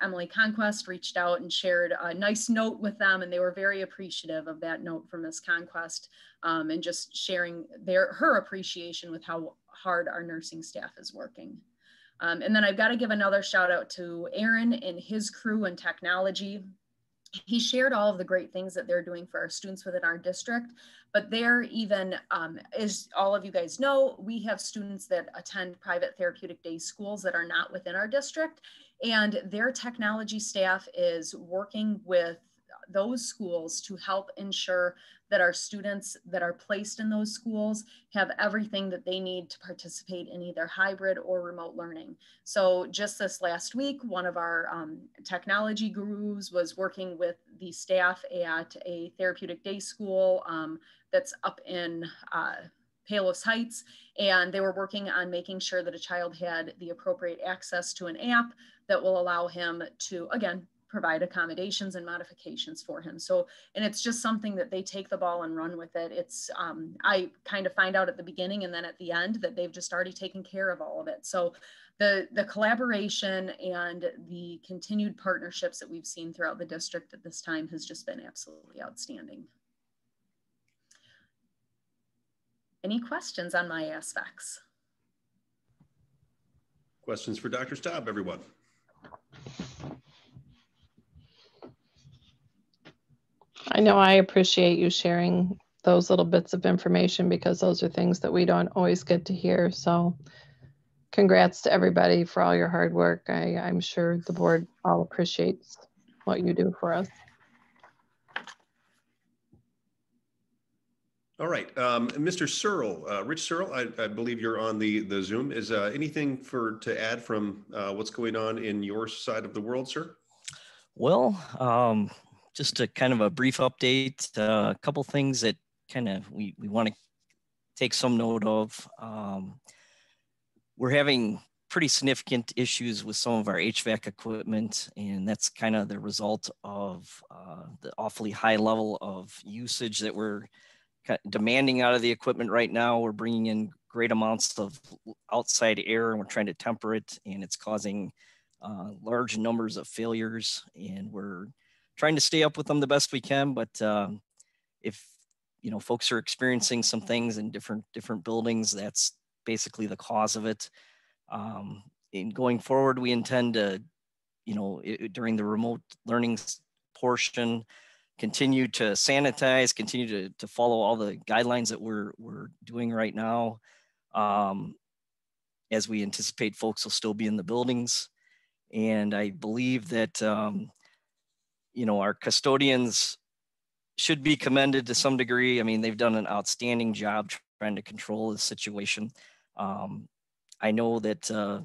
Emily Conquest reached out and shared a nice note with them, and they were very appreciative of that note from Ms. Conquest, and just sharing her appreciation with how hard our nursing staff is working. And then I've got to give another shout out to Aaron and his crew in technology. He shared all of the great things that they're doing for our students within our district, but they're even, as all of you guys know, we have students that attend private therapeutic day schools that are not within our district, and their technology staff is working with those schools to help ensure that our students that are placed in those schools have everything that they need to participate in either hybrid or remote learning. So just this last week, one of our technology gurus was working with the staff at a therapeutic day school that's up in Palos Heights, and they were working on making sure that a child had the appropriate access to an app that will allow him to, again, provide accommodations and modifications for him. So, and it's just something that they take the ball and run with it. It's, I kind of find out at the beginning and then at the end that they've just already taken care of all of it. So the collaboration and the continued partnerships that we've seen throughout the district at this time has just been absolutely outstanding. Any questions on my aspects? Questions for Dr. Staub, everyone? I know I appreciate you sharing those little bits of information because those are things that we don't always get to hear. So congrats to everybody for all your hard work. I'm sure the board all appreciates what you do for us. All right, Mr. Searle, Rich Searle, I believe you're on the Zoom. Is anything to add from what's going on in your side of the world, sir? Well, just a kind of a brief update, a couple things that kind of we want to take some note of. We're having pretty significant issues with some of our HVAC equipment, and that's kind of the result of the awfully high level of usage that we're demanding out of the equipment right now. We're bringing in great amounts of outside air and we're trying to temper it, and it's causing large numbers of failures, and we're trying to stay up with them the best we can. But if folks are experiencing some things in different buildings, that's basically the cause of it. In going forward, we intend to, during the remote learning portion, continue to sanitize, continue to follow all the guidelines that we're doing right now, as we anticipate folks will still be in the buildings. And I believe that, our custodians should be commended to some degree. I mean, they've done an outstanding job trying to control the situation. I know that,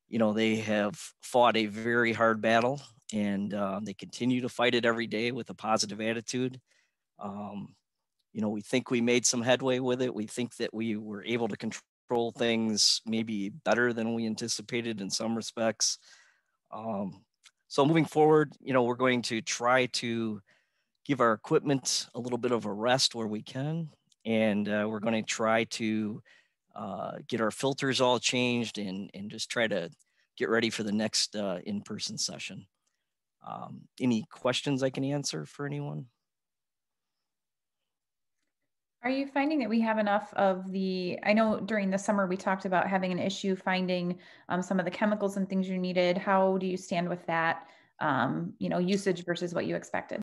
they have fought a very hard battle, and they continue to fight it every day with a positive attitude. We think we made some headway with it. We think that we were able to control things maybe better than we anticipated in some respects. So moving forward, we're going to try to give our equipment a little bit of a rest where we can. And we're going to try to get our filters all changed and just try to get ready for the next in-person session. Any questions I can answer for anyone? Are you finding that we have enough of I know during the summer we talked about having an issue finding some of the chemicals and things you needed. How do you stand with that, usage versus what you expected?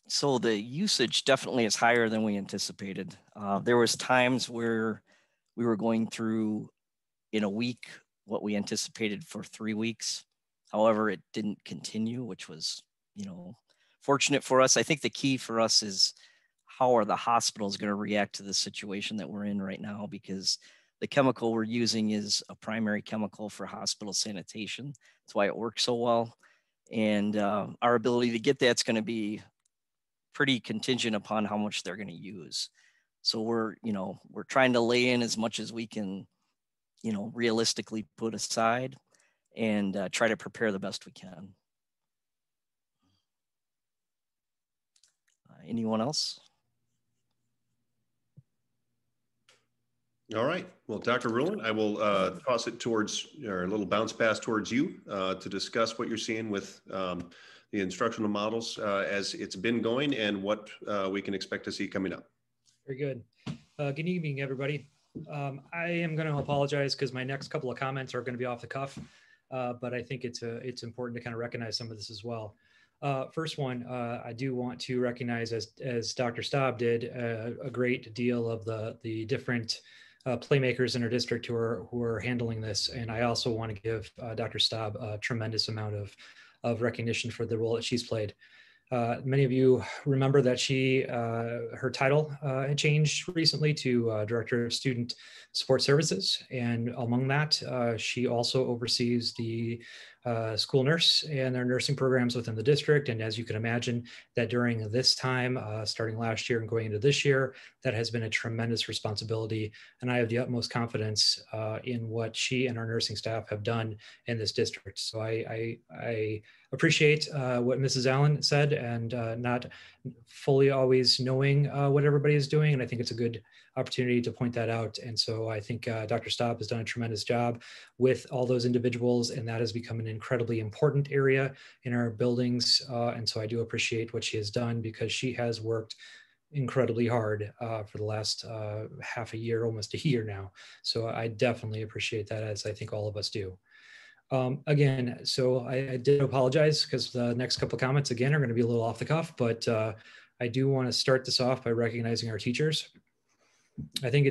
So the usage definitely is higher than we anticipated. There was times where we were going through in a week what we anticipated for 3 weeks. However, it didn't continue, which was, fortunate for us. I think the key for us is how are the hospitals going to react to the situation that we're in right now, because the chemical we're using is a primary chemical for hospital sanitation. That's why it works so well. And our ability to get that's going to be pretty contingent upon how much they're going to use. So we're trying to lay in as much as we can, realistically put aside, and try to prepare the best we can. Anyone else? All right. Well, Dr. Ruland, I will toss it towards, or a little bounce pass towards you to discuss what you're seeing with the instructional models as it's been going and what we can expect to see coming up. Very good. Good evening, everybody. I am going to apologize because my next couple of comments are going to be off the cuff, but I think it's important to kind of recognize some of this as well. First one, I do want to recognize, as Dr. Staub did, a great deal of the different playmakers in our district who are handling this. And I also want to give Dr. Staub a tremendous amount of recognition for the role that she's played. Many of you remember that her title had changed recently to Director of Student Support Services. And among that, she also oversees the school nurse and their nursing programs within the district. And as you can imagine, that during this time, starting last year and going into this year, that has been a tremendous responsibility. And I have the utmost confidence in what she and our nursing staff have done in this district. So I appreciate what Mrs. Allen said, and not fully always knowing what everybody is doing. And I think it's a good opportunity to point that out. And so I think Dr. Staub has done a tremendous job with all those individuals, and that has become an incredibly important area in our buildings. And so I do appreciate what she has done, because she has worked incredibly hard for the last half a year, almost a year now. So I definitely appreciate that, as I think all of us do. Again, so I did apologize, because the next couple of comments again are going to be a little off the cuff, but I do want to start this off by recognizing our teachers. I think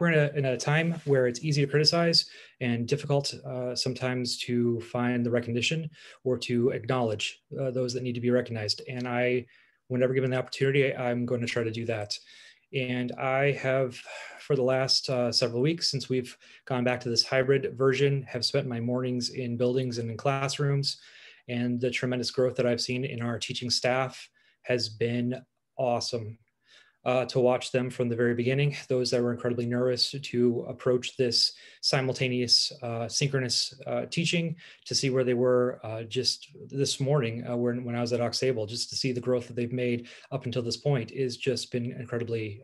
we're in a time where it's easy to criticize and difficult sometimes to find the recognition or to acknowledge those that need to be recognized. And whenever given the opportunity, I'm going to try to do that. And I have, for the last several weeks, since we've gone back to this hybrid version, have spent my mornings in buildings and in classrooms. And the tremendous growth that I've seen in our teaching staff has been awesome. To watch them from the very beginning, those that were incredibly nervous to approach this simultaneous synchronous teaching, to see where they were just this morning when I was at Aux Sable, just to see the growth that they've made up until this point is just been incredibly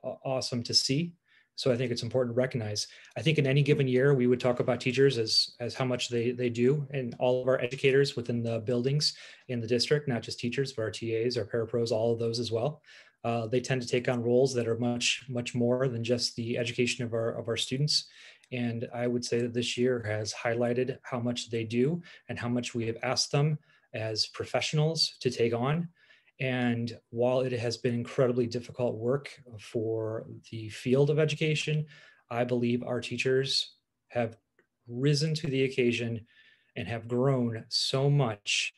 awesome to see. So I think it's important to recognize. I think in any given year, we would talk about teachers as how much they do, and all of our educators within the buildings in the district, not just teachers, but our TAs, our parapros, all of those as well. They tend to take on roles that are much more than just the education of our students. And I would say that this year has highlighted how much they do and how much we have asked them as professionals to take on. And while it has been incredibly difficult work for the field of education, I believe our teachers have risen to the occasion and have grown so much.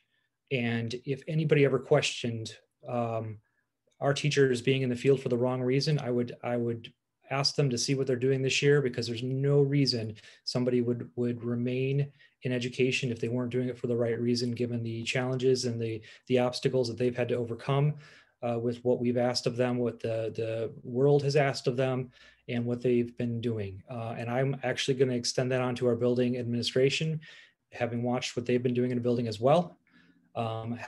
And if anybody ever questioned our teachers being in the field for the wrong reason, I would ask them to see what they're doing this year, because there's no reason somebody would remain in education if they weren't doing it for the right reason, given the challenges and the obstacles that they've had to overcome with what we've asked of them, what the world has asked of them, and what they've been doing. And I'm actually going to extend that onto our building administration, having watched what they've been doing in the building as well.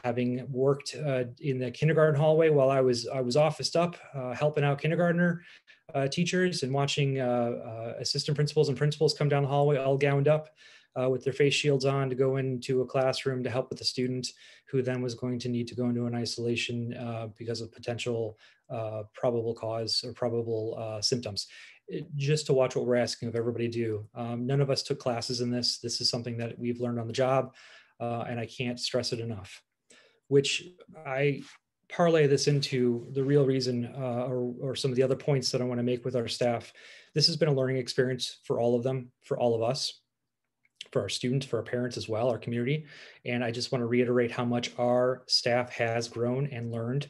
Having worked in the kindergarten hallway while I was officed up, helping out kindergartner teachers, and watching assistant principals and principals come down the hallway all gowned up with their face shields on to go into a classroom to help with the student who then was going to need to go into an isolation because of potential probable cause or probable symptoms. Just to watch what we're asking of everybody to do. None of us took classes in this. This is something that we've learned on the job. And I can't stress it enough, which I parlay this into the real reason or some of the other points that I want to make with our staff. This has been a learning experience for all of them, for all of us, for our students, for our parents as well, our community. And I just want to reiterate how much our staff has grown and learned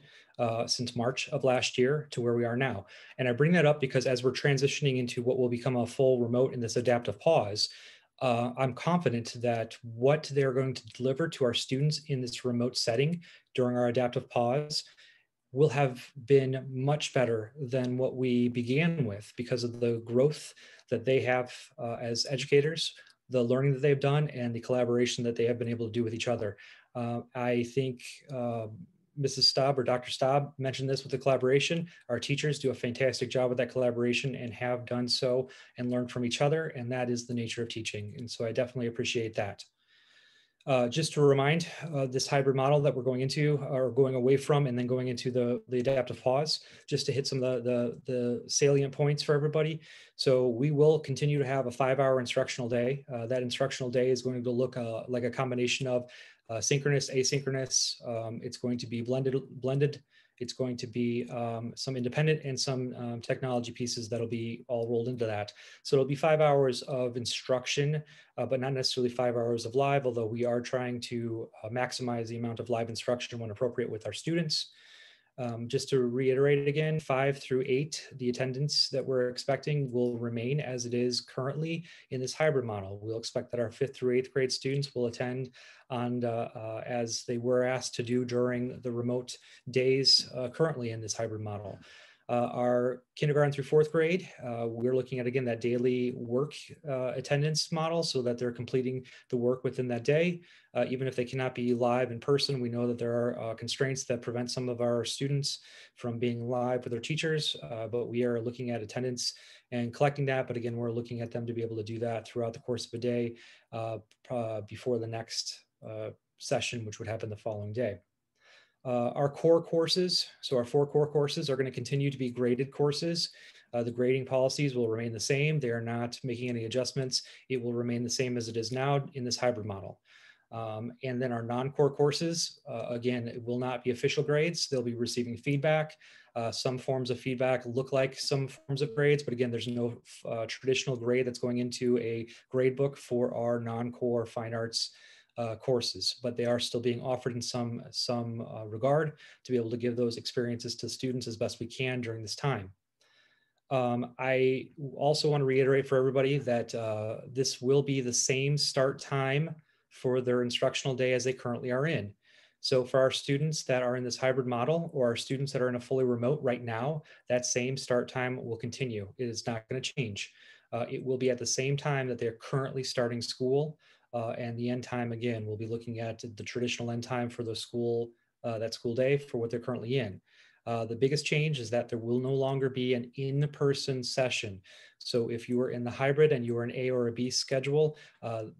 since March of last year to where we are now. And I bring that up because as we're transitioning into what will become a full remote in this adaptive pause, I'm confident that what they're going to deliver to our students in this remote setting during our adaptive pause will have been much better than what we began with, because of the growth that they have as educators, the learning that they've done, and the collaboration that they have been able to do with each other. I think Mrs. Staub or Dr. Staub mentioned this with the collaboration. Our teachers do a fantastic job with that collaboration and have done so and learned from each other. And that is the nature of teaching. And so I definitely appreciate that. Just to remind this hybrid model that we're going into or going away from and then going into the adaptive pause, just to hit some of the salient points for everybody. So we will continue to have a 5-hour instructional day. That instructional day is going to look like a combination of synchronous, asynchronous. It's going to be blended. It's going to be some independent and some technology pieces that'll be all rolled into that. So it'll be 5 hours of instruction, but not necessarily 5 hours of live, although we are trying to maximize the amount of live instruction when appropriate with our students. Just to reiterate it again, 5 through 8, the attendance that we're expecting will remain as it is currently in this hybrid model. We'll expect that our 5th through 8th grade students will attend on as they were asked to do during the remote days currently in this hybrid model. Our kindergarten through fourth grade, we're looking at, again, that daily work attendance model so that they're completing the work within that day. Even if they cannot be live in person, we know that there are constraints that prevent some of our students from being live with their teachers, but we are looking at attendance and collecting that. But again, we're looking at them to be able to do that throughout the course of a day before the next session, which would happen the following day. Our core courses, so our 4 core courses are going to continue to be graded courses. The grading policies will remain the same. They are not making any adjustments. It will remain the same as it is now in this hybrid model. And then our non-core courses, again, it will not be official grades. They'll be receiving feedback. Some forms of feedback look like some forms of grades, but again, there's no traditional grade that's going into a grade book for our non-core fine arts courses, but they are still being offered in some regard to be able to give those experiences to students as best we can during this time. I also want to reiterate for everybody that this will be the same start time for their instructional day as they currently are in. So for our students that are in this hybrid model or our students that are in a fully remote right now, that same start time will continue. It is not going to change. It will be at the same time that they're currently starting school. And the end time, again, we'll be looking at the traditional end time for the school, that school day for what they're currently in. The biggest change is that there will no longer be an in-person session. So if you are in the hybrid and you are an A or a B schedule,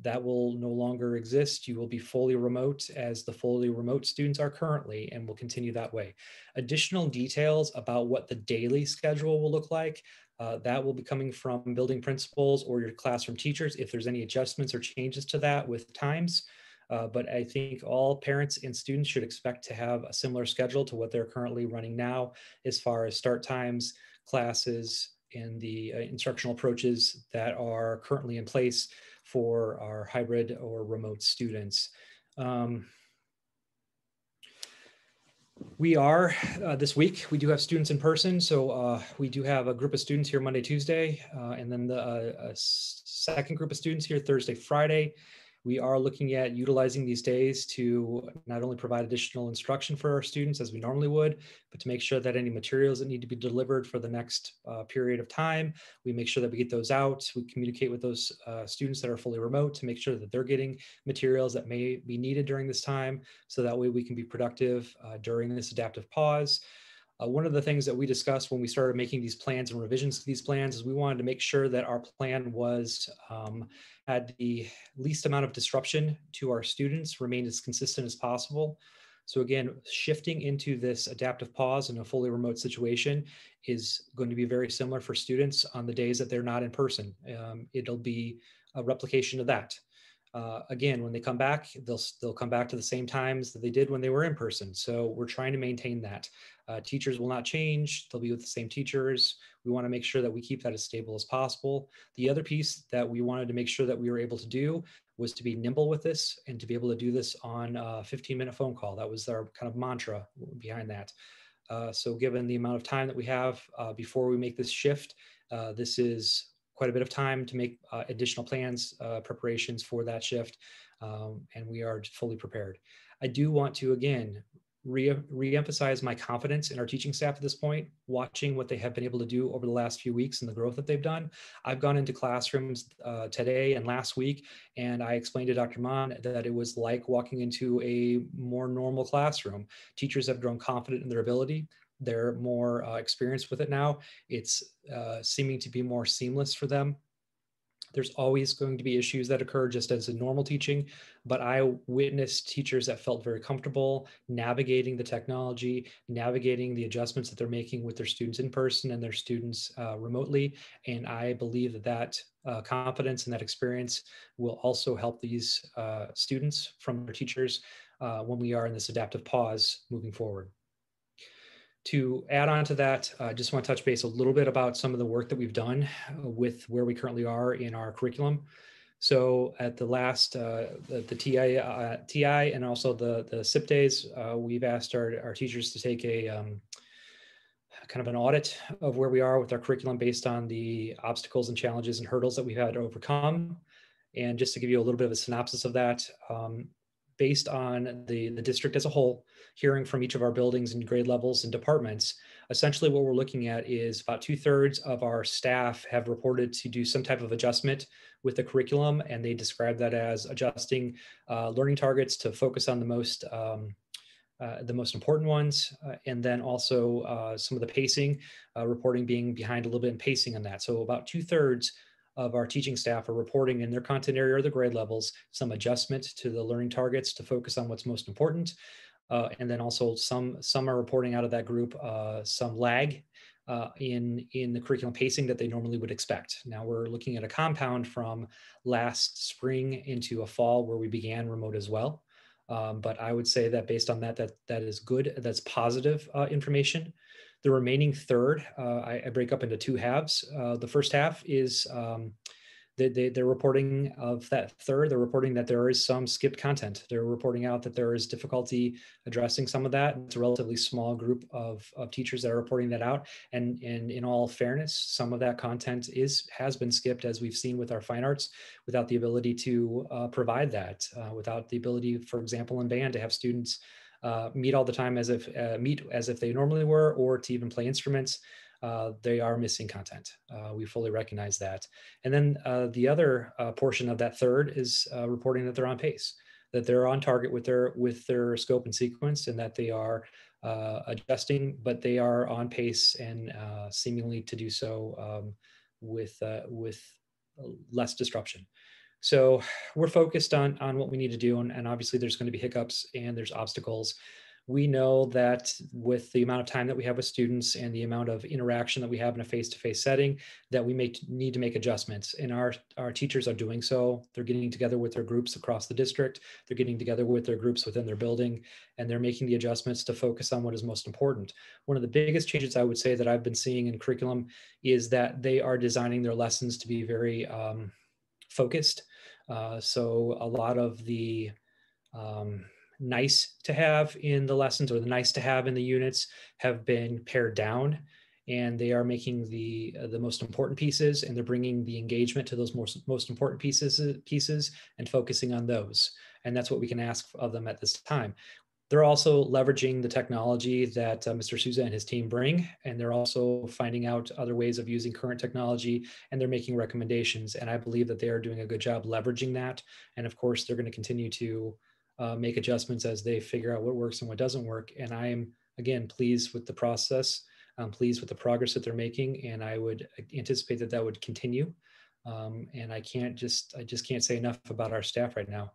that will no longer exist. You will be fully remote as the fully remote students are currently, and will continue that way. Additional details about what the daily schedule will look like, that will be coming from building principals or your classroom teachers if there's any adjustments or changes to that with times. But I think all parents and students should expect to have a similar schedule to what they're currently running now as far as start times, classes, and the instructional approaches that are currently in place for our hybrid or remote students. We are, this week, we do have students in person. So we do have a group of students here Monday, Tuesday, and then the second group of students here Thursday, Friday. We are looking at utilizing these days to not only provide additional instruction for our students as we normally would, but to make sure that any materials that need to be delivered for the next period of time, we make sure that we get those out. We communicate with those students that are fully remote to make sure that they're getting materials that may be needed during this time. So that way we can be productive during this adaptive pause. One of the things that we discussed when we started making these plans and revisions to these plans is we wanted to make sure that our plan was had the least amount of disruption to our students, remained as consistent as possible. So again, shifting into this adaptive pause in a fully remote situation is going to be very similar for students on the days that they're not in person. It'll be a replication of that. Again, when they come back, they'll come back to the same times that they did when they were in person. So we're trying to maintain that. Teachers will not change. They'll be with the same teachers. We want to make sure that we keep that as stable as possible. The other piece that we wanted to make sure that we were able to do was to be nimble with this and to be able to do this on a 15-minute phone call. That was our kind of mantra behind that. So given the amount of time that we have before we make this shift, this is quite a bit of time to make additional plans, preparations for that shift, and we are fully prepared. I do want to, again, re-emphasize my confidence in our teaching staff at this point, watching what they have been able to do over the last few weeks and the growth that they've done. I've gone into classrooms today and last week, and I explained to Dr. Mon that it was like walking into a more normal classroom. Teachers have grown confident in their ability. They're more experienced with it now. It's seeming to be more seamless for them. There's always going to be issues that occur just as in normal teaching, but I witnessed teachers that felt very comfortable navigating the technology, navigating the adjustments that they're making with their students in person and their students remotely. And I believe that confidence and that experience will also help these students from their teachers when we are in this adaptive pause moving forward. To add on to that, I just want to touch base a little bit about some of the work that we've done with where we currently are in our curriculum. So at the last, the TI and also the SIP days, we've asked our teachers to take a kind of an audit of where we are with our curriculum based on the obstacles and challenges and hurdles that we've had to overcome. And just to give you a little bit of a synopsis of that, based on the district as a whole, hearing from each of our buildings and grade levels and departments, essentially what we're looking at is about 2/3 of our staff have reported to do some type of adjustment with the curriculum, and they describe that as adjusting learning targets to focus on the most important ones, and then also some of the pacing, reporting being behind a little bit in pacing on that. So about 2/3 of our teaching staff are reporting in their content area or the grade levels some adjustment to the learning targets to focus on what's most important. And then also some are reporting out of that group some lag in the curriculum pacing that they normally would expect. Now we're looking at a compound from last spring into a fall where we began remote as well. But I would say that based on that is good. That's positive information. The remaining third, I break up into two halves. The first half is they're reporting of that third. They're reporting that there is some skipped content. They're reporting out that there is difficulty addressing some of that. It's a relatively small group of teachers that are reporting that out. And in all fairness, some of that content has been skipped, as we've seen with our fine arts, without the ability to provide that, without the ability, for example, in band to have students meet all the time as if they normally were, or to even play instruments. They are missing content. We fully recognize that. And then the other portion of that third is reporting that they're on pace, that they're on target with their scope and sequence, and that they are adjusting, but they are on pace and seemingly to do so with less disruption. So we're focused on what we need to do, and obviously there's going to be hiccups and there's obstacles. We know that with the amount of time that we have with students and the amount of interaction that we have in a face-to-face setting, that we need to make adjustments, and our teachers are doing so. They're getting together with their groups across the district. They're getting together with their groups within their building, and they're making the adjustments to focus on what is most important. One of the biggest changes I would say that I've been seeing in curriculum is that they are designing their lessons to be very focused. So a lot of the nice to have in the lessons or the nice to have in the units have been pared down, and they are making the most important pieces, and they're bringing the engagement to those most important pieces and focusing on those. And that's what we can ask of them at this time. They're also leveraging the technology that Mr. Souza and his team bring, and they're also finding out other ways of using current technology, and they're making recommendations. And I believe that they are doing a good job leveraging that. And of course, they're going to continue to make adjustments as they figure out what works and what doesn't work. And I am, again, pleased with the process. I'm pleased with the progress that they're making, and I would anticipate that would continue. And I just can't say enough about our staff right now.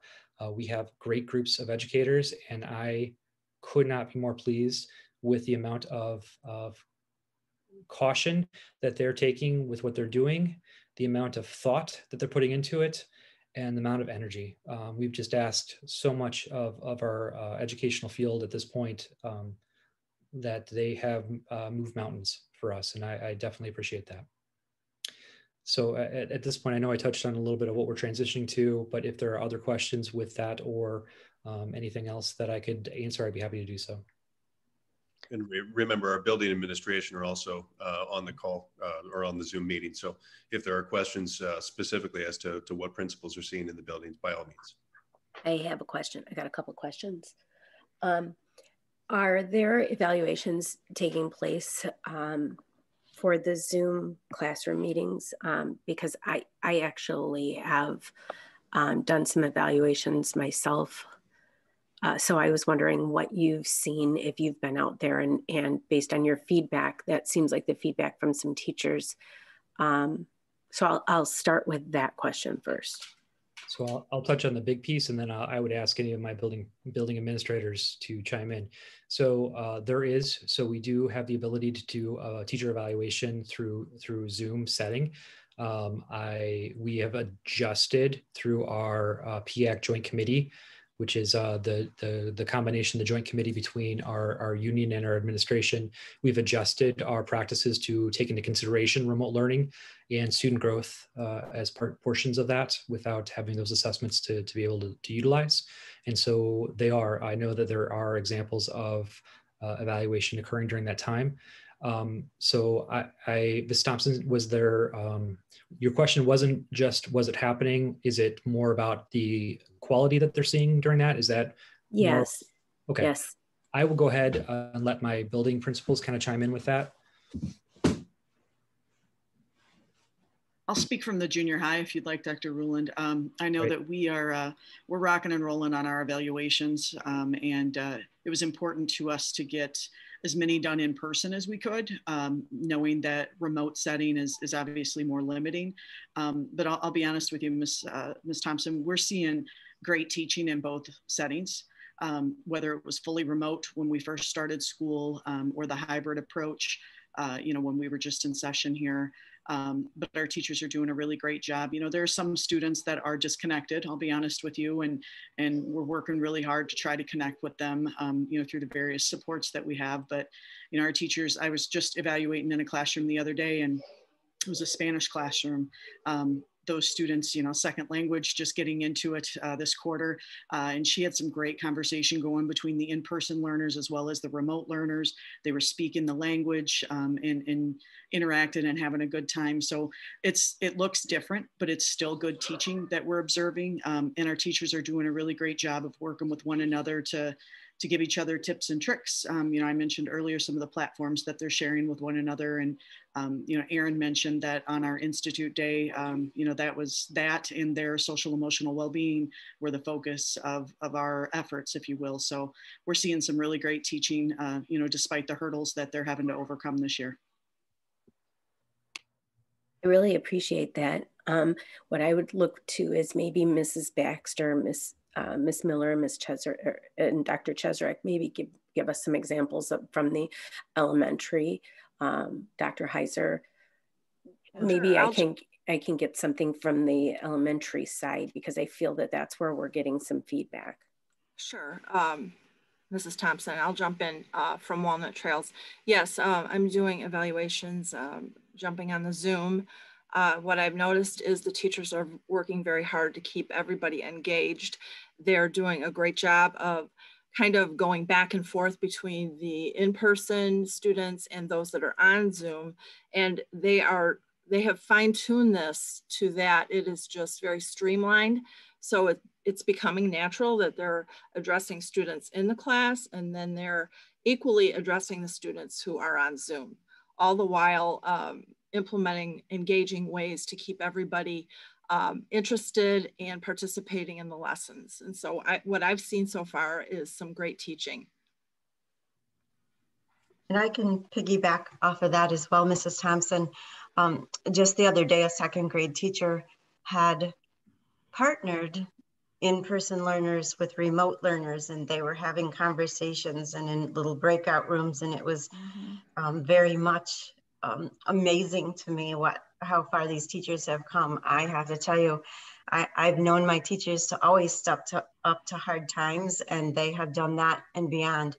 We have great groups of educators, and I could not be more pleased with the amount of caution that they're taking with what they're doing, the amount of thought that they're putting into it, and the amount of energy. We've just asked so much of our educational field at this point that they have moved mountains for us, and I definitely appreciate that. So at this point, I know I touched on a little bit of what we're transitioning to, but if there are other questions with that or anything else that I could answer, I'd be happy to do so. And remember, our building administration are also on the call or on the Zoom meeting. So if there are questions specifically as to what principals are seeing in the buildings, by all means. I have a question. I got a couple of questions. Are there evaluations taking place for the Zoom classroom meetings? Because I actually have done some evaluations myself. So I was wondering what you've seen, if you've been out there, and based on your feedback, that seems like the feedback from some teachers. So I'll start with that question first. So I'll touch on the big piece, and then I would ask any of my building administrators to chime in. So we do have the ability to do a teacher evaluation through Zoom setting. We have adjusted through our PAC Joint Committee, which is the combination, the joint committee between our union and our administration. We've adjusted our practices to take into consideration remote learning and student growth as portions of that, without having those assessments to be able to utilize. And so I know that there are examples of evaluation occurring during that time. So Ms. Thompson, was there, your question wasn't just, was it happening? Is it more about the quality that they're seeing during that? Is that more? Yes. Okay. Yes. I will go ahead and let my building principals kind of chime in with that. I'll speak from the junior high if you'd like, Dr. Ruland. I know that we're rocking and rolling on our evaluations, and it was important to us to get as many done in person as we could, knowing that remote setting is obviously more limiting. But I'll be honest with you, Ms. Thompson, we're seeing great teaching in both settings. Whether it was fully remote when we first started school or the hybrid approach, when we were just in session here. But our teachers are doing a really great job. There are some students that are disconnected, I'll be honest with you, and we're working really hard to try to connect with them, through the various supports that we have. But, our teachers, I was just evaluating in a classroom the other day, and it was a Spanish classroom. Those students, second language, just getting into it this quarter. And she had some great conversation going between the in-person learners as well as the remote learners. They were speaking the language and interacting and having a good time. So it looks different, but it's still good teaching that we're observing. And our teachers are doing a really great job of working with one another to give each other tips and tricks. I mentioned earlier some of the platforms that they're sharing with one another. And, Aaron mentioned that on our Institute Day, that was that and their social emotional well-being were the focus of our efforts, if you will. So we're seeing some really great teaching, despite the hurdles that they're having to overcome this year. I really appreciate that. What I would look to is maybe Mrs. Baxter, Miss Miller, and Miss Cheserick, and Dr. Cheserick, maybe give us some examples from the elementary. Dr. Heiser, maybe I can get something from the elementary side, because I feel that that's where we're getting some feedback. Sure. Mrs. Thompson, I'll jump in from Walnut Trails. Yes, I'm doing evaluations, jumping on the Zoom. What I've noticed is the teachers are working very hard to keep everybody engaged. They're doing a great job of kind of going back and forth between the in-person students and those that are on Zoom. And they have fine-tuned this to that it is just very streamlined. So it's becoming natural that they're addressing students in the class, and then they're equally addressing the students who are on Zoom, all the while implementing engaging ways to keep everybody interested and participating in the lessons. And so what I've seen so far is some great teaching. And I can piggyback off of that as well, Mrs. Thompson. Just the other day, a second grade teacher had partnered in-person learners with remote learners, and they were having conversations and in little breakout rooms. And it was very much amazing to me how far these teachers have come. I have to tell you, I've known my teachers to always step up to hard times, and they have done that and beyond.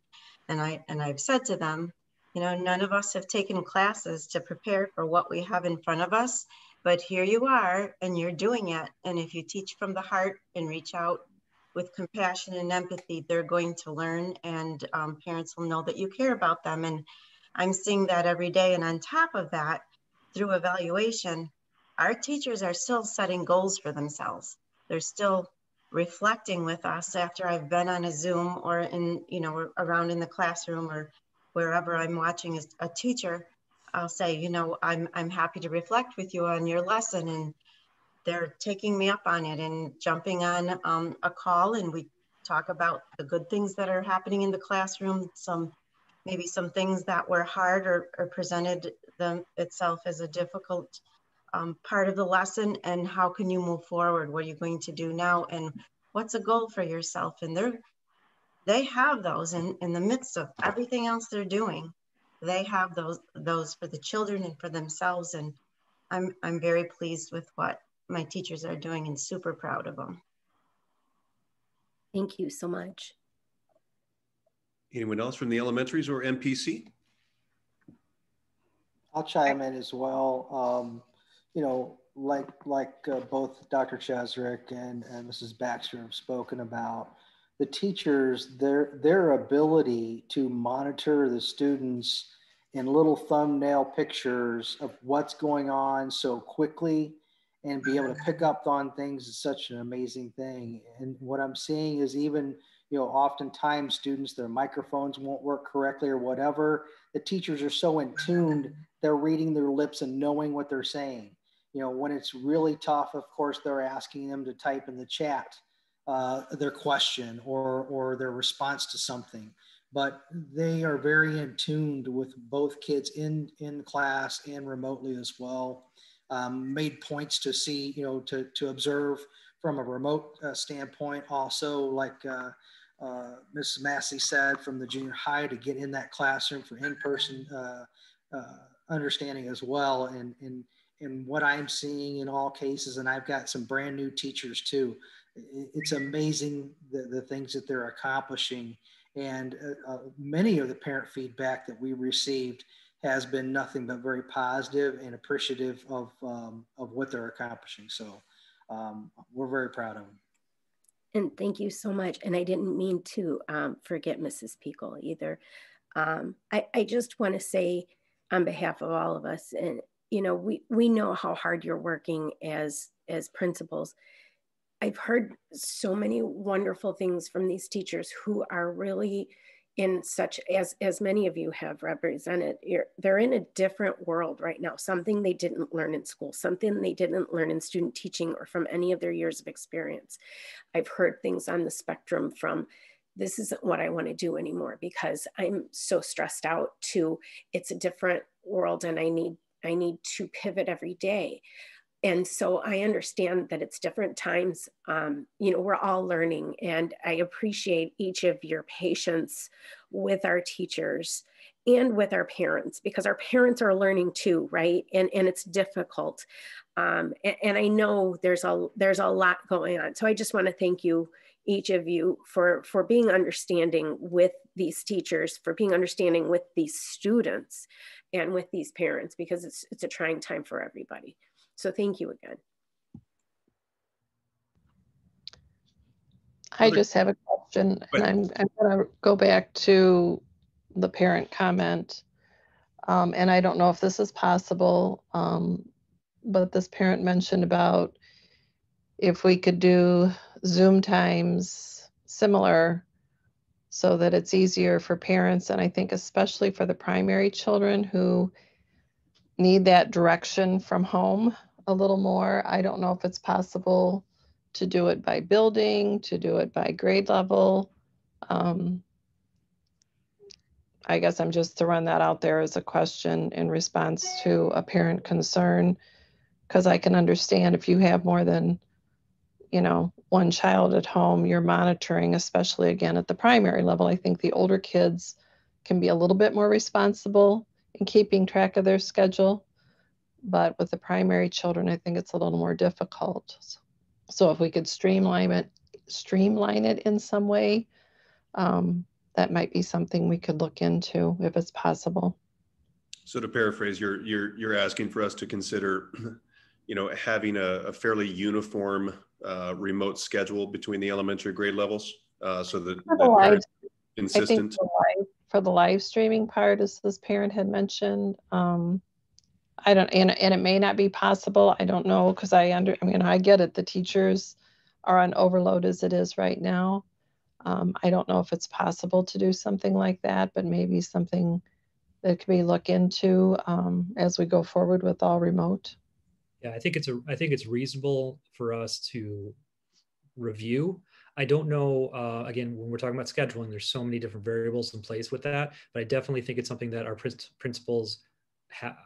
And I've said to them, none of us have taken classes to prepare for what we have in front of us, but here you are and you're doing it. And if you teach from the heart and reach out with compassion and empathy, they're going to learn, and parents will know that you care about them. And I'm seeing that every day. And on top of that, through evaluation, our teachers are still setting goals for themselves. They're still reflecting with us after I've been on a Zoom or in, around in the classroom or wherever I'm watching a teacher. I'll say, I'm happy to reflect with you on your lesson. And they're taking me up on it and jumping on a call, and we talk about the good things that are happening in the classroom, maybe some things that were hard or presented itself as a difficult part of the lesson, and how can you move forward? What are you going to do now? And what's a goal for yourself? And they have those in the midst of everything else they're doing. They have those for the children and for themselves. And I'm very pleased with what my teachers are doing and super proud of them. Thank you so much. Anyone else from the elementaries or MPC? I'll chime in as well. Like both Dr. Cheserick and Mrs. Baxter have spoken about, the teachers, their ability to monitor the students in little thumbnail pictures of what's going on so quickly and be able to pick up on things is such an amazing thing. And what I'm seeing is even, oftentimes students, their microphones won't work correctly or whatever. The teachers are so in tune, they're reading their lips and knowing what they're saying. When it's really tough, of course, they're asking them to type in the chat their question or their response to something. But they are very in tuned with both kids in class and remotely as well. Made points to see, to observe from a remote standpoint. Also, like Mrs. Massey said, from the junior high, to get in that classroom for in-person understanding as well. And what I'm seeing in all cases, and I've got some brand new teachers too, it's amazing the things that they're accomplishing. And many of the parent feedback that we received has been nothing but very positive and appreciative of what they're accomplishing. So we're very proud of them. And thank you so much. And I didn't mean to forget Mrs. Peekle either. I just want to say on behalf of all of us, and we know how hard you're working as principals. I've heard so many wonderful things from these teachers who are really in such, as many of you have represented, they're in a different world right now, something they didn't learn in school, something they didn't learn in student teaching or from any of their years of experience. I've heard things on the spectrum from, this isn't what I want to do anymore because I'm so stressed out, to it's a different world and I need to pivot every day. And so I understand that it's different times. We're all learning, and I appreciate each of your patience with our teachers and with our parents, because our parents are learning too, right? And it's difficult. And I know there's a lot going on. So I just want to thank you, each of you, for being understanding with these teachers, for being understanding with these students and with these parents, because it's a trying time for everybody. So thank you again. I just have a question, and I'm going to go back to the parent comment. And I don't know if this is possible, but this parent mentioned about if we could do Zoom times similar so that it's easier for parents. And I think especially for the primary children who need that direction from home a little more. I don't know if it's possible to do it by building, to do it by grade level. I guess I'm just throwing that out there as a question in response to a parent concern, because I can understand if you have more than, one child at home, you're monitoring, especially again at the primary level. I think the older kids can be a little bit more responsible in keeping track of their schedule. But with the primary children, I think it's a little more difficult. So if we could streamline it in some way, that might be something we could look into if it's possible. So to paraphrase, you're asking for us to consider, having a fairly uniform remote schedule between the elementary grade levels, so that the parents consistent. I think for the live streaming part, as this parent had mentioned, I don't, and it may not be possible. I don't know, because I get it. The teachers are on overload as it is right now. I don't know if it's possible to do something like that, but maybe something that could be looked into as we go forward with all remote. Yeah, I think it's reasonable for us to review. I don't know, again, when we're talking about scheduling, there's so many different variables in place with that, but I definitely think it's something that our principals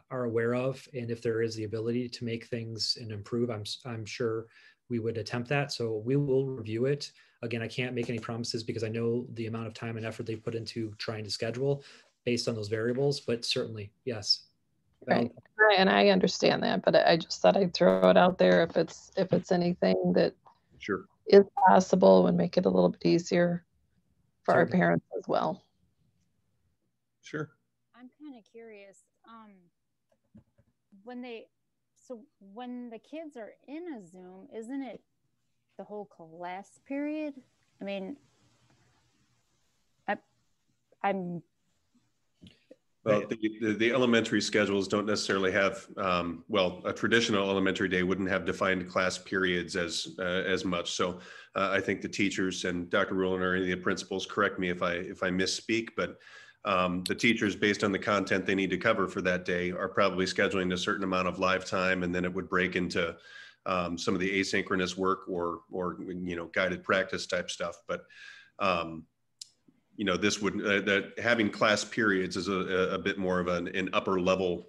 are aware of. And if there is the ability to make things and improve, I'm sure we would attempt that. So we will review it. Again, I can't make any promises because I know the amount of time and effort they put into trying to schedule based on those variables, but certainly, yes. Right. And I understand that, but I just thought I'd throw it out there if it's anything that sure is possible and make it a little bit easier for our parents as well. Sure. I'm kind of curious. When the kids are in a Zoom, isn't it the whole class period? I mean, Well, the elementary schedules don't necessarily have, well, a traditional elementary day wouldn't have defined class periods as much. So I think the teachers, and Dr. Rulin or any of the principals, correct me if I misspeak, but the teachers, based on the content they need to cover for that day, are probably scheduling a certain amount of live time, and then it would break into some of the asynchronous work or guided practice type stuff. But this would that having class periods is a bit more of an upper level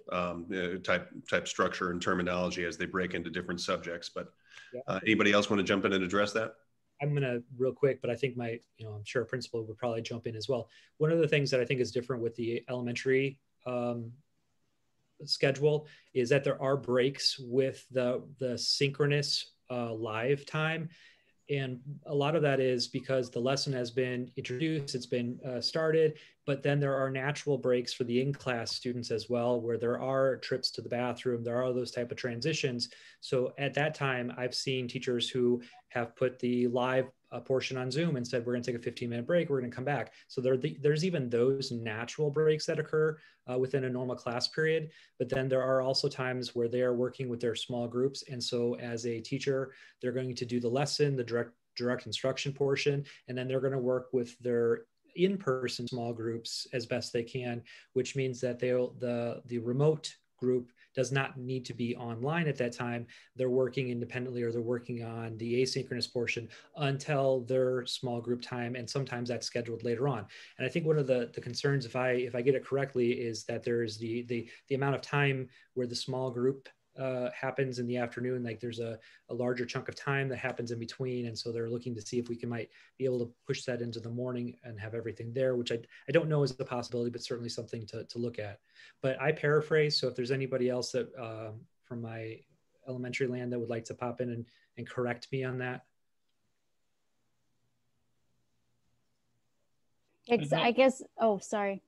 type structure and terminology as they break into different subjects. But anybody else want to jump in and address that? I'm going to real quick, but I think I'm sure a principal would probably jump in as well. One of the things that I think is different with the elementary schedule is that there are breaks with the synchronous live time. And a lot of that is because the lesson has been introduced, it's been started, but then there are natural breaks for the in-class students as well, where there are trips to the bathroom, there are those type of transitions. So at that time, I've seen teachers who have put the live portion on Zoom and said, we're gonna take a 15-minute break, we're gonna come back. So there's even those natural breaks that occur within a normal class period. But then there are also times where they are working with their small groups. And so as a teacher, they're going to do the lesson, the direct instruction portion, and then they're going to work with their in-person small groups as best they can, which means that the remote group does not need to be online at that time. They're working independently, or they're working on the asynchronous portion until their small group time, and sometimes that's scheduled later on. And I think one of the concerns, if I get it correctly, is that there is the amount of time where the small group happens in the afternoon. Like there's a larger chunk of time that happens in between, and so they're looking to see if we might be able to push that into the morning and have everything there, which I don't know is a possibility, but certainly something to look at. But I paraphrase, so if there's anybody else that from my elementary land that would like to pop in and correct me on that. I guess, oh, sorry.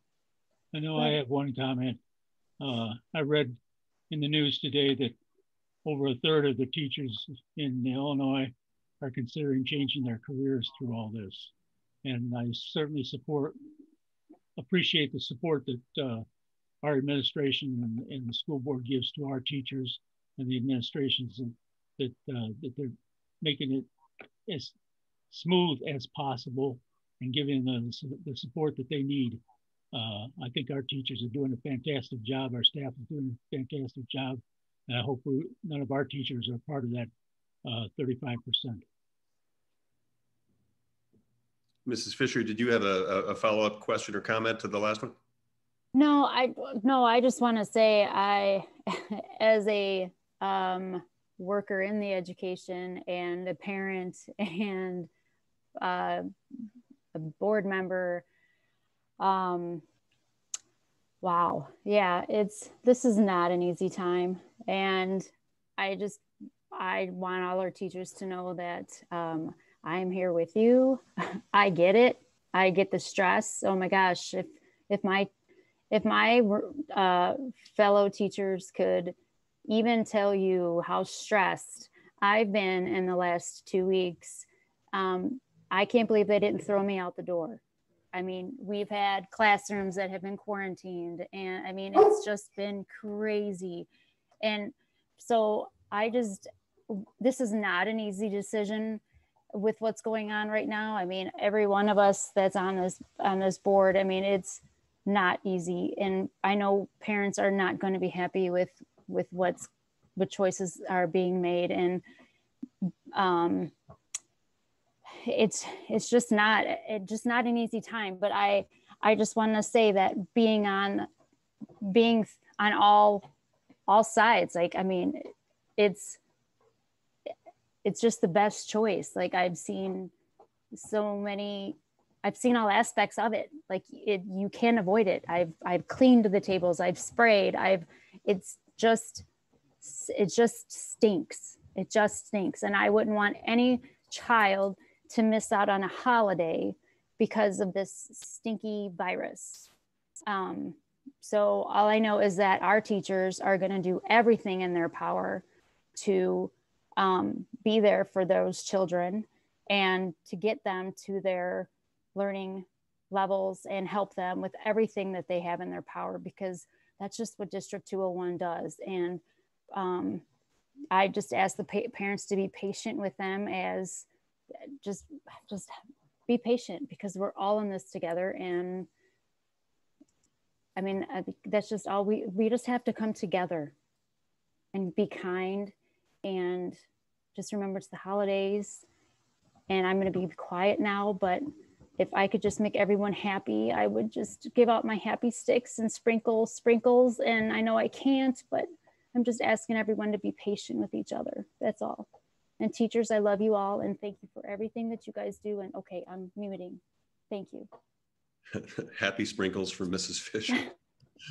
I know I have one comment. I read in the news today that over a third of the teachers in Illinois are considering changing their careers through all this. And I certainly appreciate the support that our administration and the school board gives to our teachers and the administrations, that they're making it as smooth as possible and giving them the support that they need. I think our teachers are doing a fantastic job. Our staff is doing a fantastic job. And I hope none of our teachers are part of that 35%. Mrs. Fisher, did you have a follow-up question or comment to the last one? No, I just want to say as a worker in the education and a parent and a board member, wow, yeah, this is not an easy time. And I want all our teachers to know that I am here with you. I get it. I get the stress. Oh my gosh, if my fellow teachers could even tell you how stressed I've been in the last 2 weeks, I can't believe they didn't throw me out the door. I mean, we've had classrooms that have been quarantined, and I mean, it's just been crazy. And so this is not an easy decision with what's going on right now. I mean, every one of us that's on this board, I mean, it's not easy. And I know parents are not going to be happy with what choices are being made. And it's just not an easy time. But I just want to say that being on all sides, like, I mean, it's just the best choice. Like, I've seen all aspects of it. Like, you can't avoid it. I've cleaned the tables, I've sprayed, it just stinks. It just stinks. And I wouldn't want any child to miss out on a holiday because of this stinky virus. So all I know is that our teachers are going to do everything in their power to be there for those children and to get them to their learning levels and help them with everything that they have in their power, because that's just what District 201 does. And I just ask the parents to be patient with them, as just be patient, because we're all in this together. And I mean, I think that's just all we just have to come together and be kind, and just remember it's the holidays. And I'm going to be quiet now, but if I could just make everyone happy, I would just give out my happy sticks and sprinkles. And I know I can't, but I'm just asking everyone to be patient with each other. That's all. And teachers, I love you all. And thank you for everything that you guys do. And okay, I'm muting. Thank you. Happy sprinkles from Mrs. Fisher.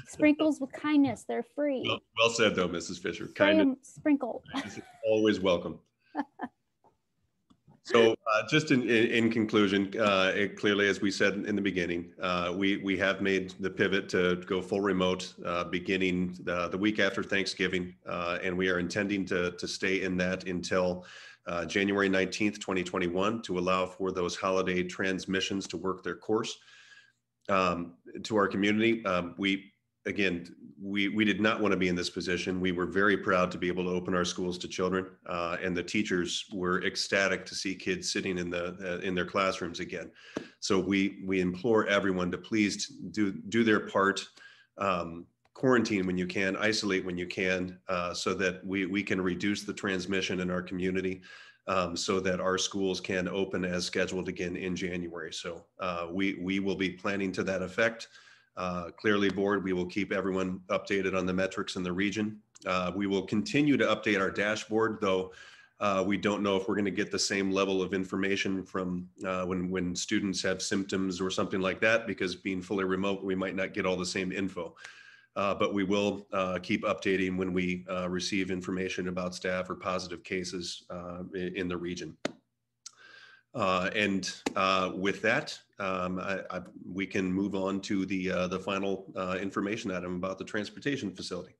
Sprinkles with kindness. They're free. Well said though, Mrs. Fisher. Kindness. Sprinkle. Is always welcome. So just in conclusion, clearly, as we said in the beginning, we have made the pivot to go full remote beginning the week after Thanksgiving, and we are intending to stay in that until January 19th, 2021, to allow for those holiday transmissions to work their course. To our community, we did not want to be in this position. We were very proud to be able to open our schools to children, and the teachers were ecstatic to see kids sitting in their classrooms again. So we implore everyone to please do their part, quarantine when you can, isolate when you can, so that we can reduce the transmission in our community, so that our schools can open as scheduled again in January. So we will be planning to that effect. Clearly, board, we will keep everyone updated on the metrics in the region. We will continue to update our dashboard, though we don't know if we're going to get the same level of information from when students have symptoms or something like that, because being fully remote, we might not get all the same info. But we will keep updating when we receive information about staff or positive cases in the region. With that, we can move on to the final information item about the transportation facility.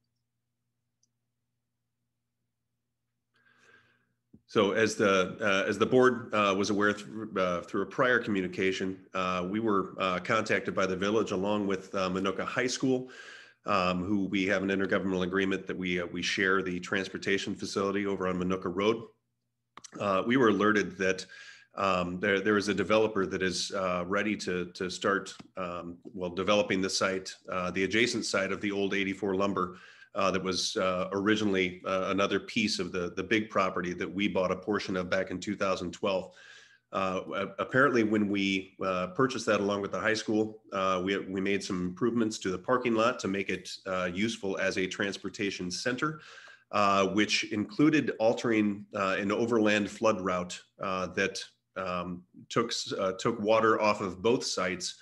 So as the board was aware through a prior communication, we were contacted by the village along with Minooka High School, who we have an intergovernmental agreement that we share the transportation facility over on Minooka Road. We were alerted that there is a developer that is ready to start developing the site, the adjacent site of the old 84 lumber that was originally another piece of the big property that we bought a portion of back in 2012. Apparently, when we purchased that along with the high school, we made some improvements to the parking lot to make it useful as a transportation center, which included altering an overland flood route that took water off of both sites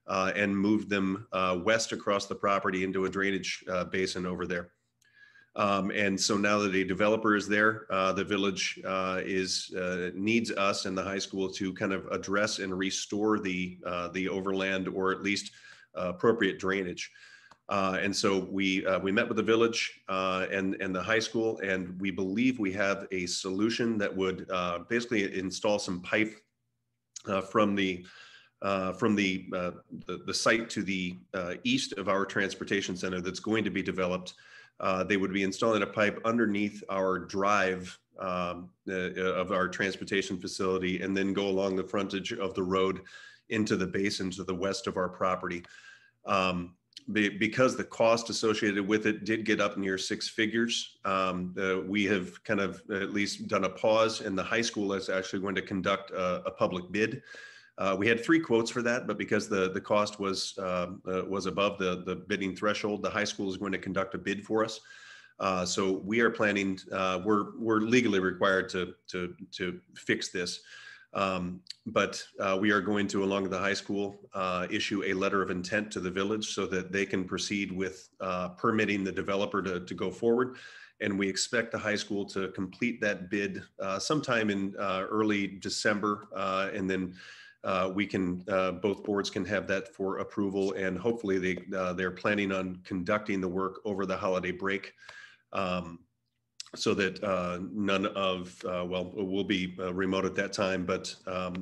and moved them west across the property into a drainage basin over there. And so now that a developer is there, the village needs us and the high school to kind of address and restore the overland, or at least appropriate drainage. And so we met with the village and the high school, and we believe we have a solution that would basically install some pipe from the site to the east of our transportation center that's going to be developed. They would be installing a pipe underneath our drive of our transportation facility, and then go along the frontage of the road into the basin to the west of our property. Because the cost associated with it did get up near six figures, we have kind of at least done a pause, and the high school is actually going to conduct a public bid. We had 3 quotes for that, but because the cost was above the bidding threshold, the high school is going to conduct a bid for us. So we are planning, we're legally required to fix this. But we are going to, along with the high school, issue a letter of intent to the village so that they can proceed with permitting the developer to go forward. And we expect the high school to complete that bid sometime in early December. And then we can, both boards can have that for approval, and hopefully they're planning on conducting the work over the holiday break. so that none of, well, we'll be remote at that time, but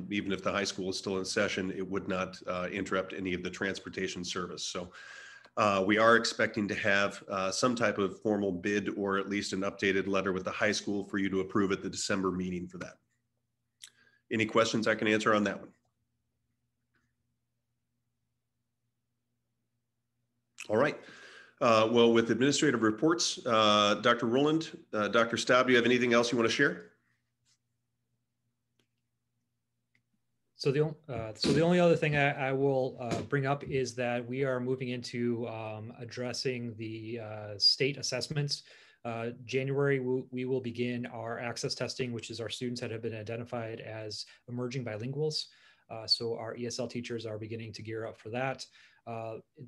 even if the high school is still in session, it would not interrupt any of the transportation service. So we are expecting to have some type of formal bid or at least an updated letter with the high school for you to approve at the December meeting for that. Any questions I can answer on that one? All right. Well, with administrative reports, Dr. Rowland, Dr. Staub, do you have anything else you want to share? So the only other thing I will bring up is that we are moving into addressing the state assessments. January, we will begin our access testing, which is our students that have been identified as emerging bilinguals. So our ESL teachers are beginning to gear up for that.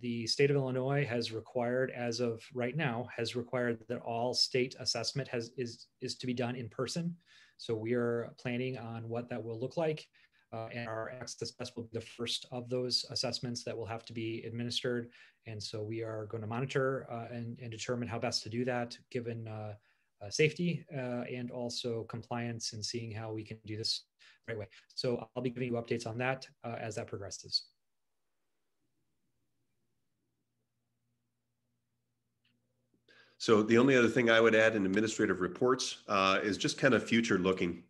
The state of Illinois has required, as of right now, has required that all state assessment is to be done in person. So we are planning on what that will look like. And our access test will be the first of those assessments that will have to be administered. And so we are going to monitor and determine how best to do that, given safety and also compliance, and seeing how we can do this the right way. So I'll be giving you updates on that as that progresses. So the only other thing I would add in administrative reports is just kind of future looking.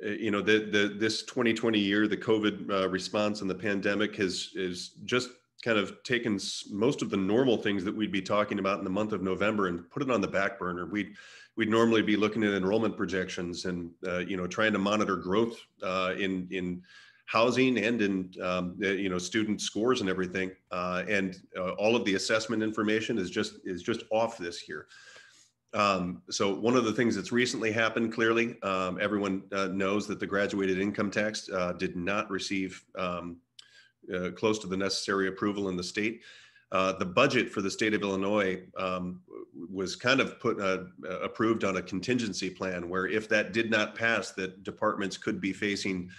You know, this 2020 year, the COVID response and the pandemic is just kind of taken most of the normal things that we'd be talking about in the month of November and put it on the back burner. We'd normally be looking at enrollment projections and you know, trying to monitor growth in housing and in you know, student scores and everything, and all of the assessment information is just off this year. So one of the things that's recently happened, clearly, everyone knows that the graduated income tax did not receive close to the necessary approval in the state. The budget for the state of Illinois was kind of approved on a contingency plan, where if that did not pass, that departments could be facing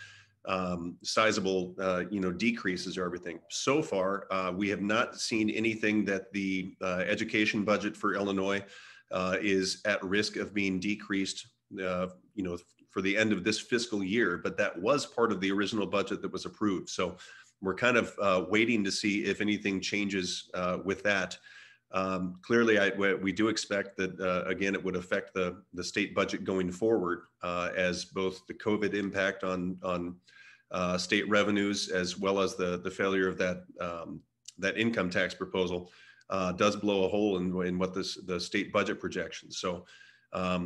sizable you know, decreases or everything. So far, we have not seen anything that the education budget for Illinois is at risk of being decreased, you know, for the end of this fiscal year, but that was part of the original budget that was approved. So we're kind of waiting to see if anything changes with that. Clearly, we do expect that, again, it would affect the state budget going forward, as both the COVID impact on state revenues, as well as the failure of that income tax proposal does blow a hole in what the state budget projections. So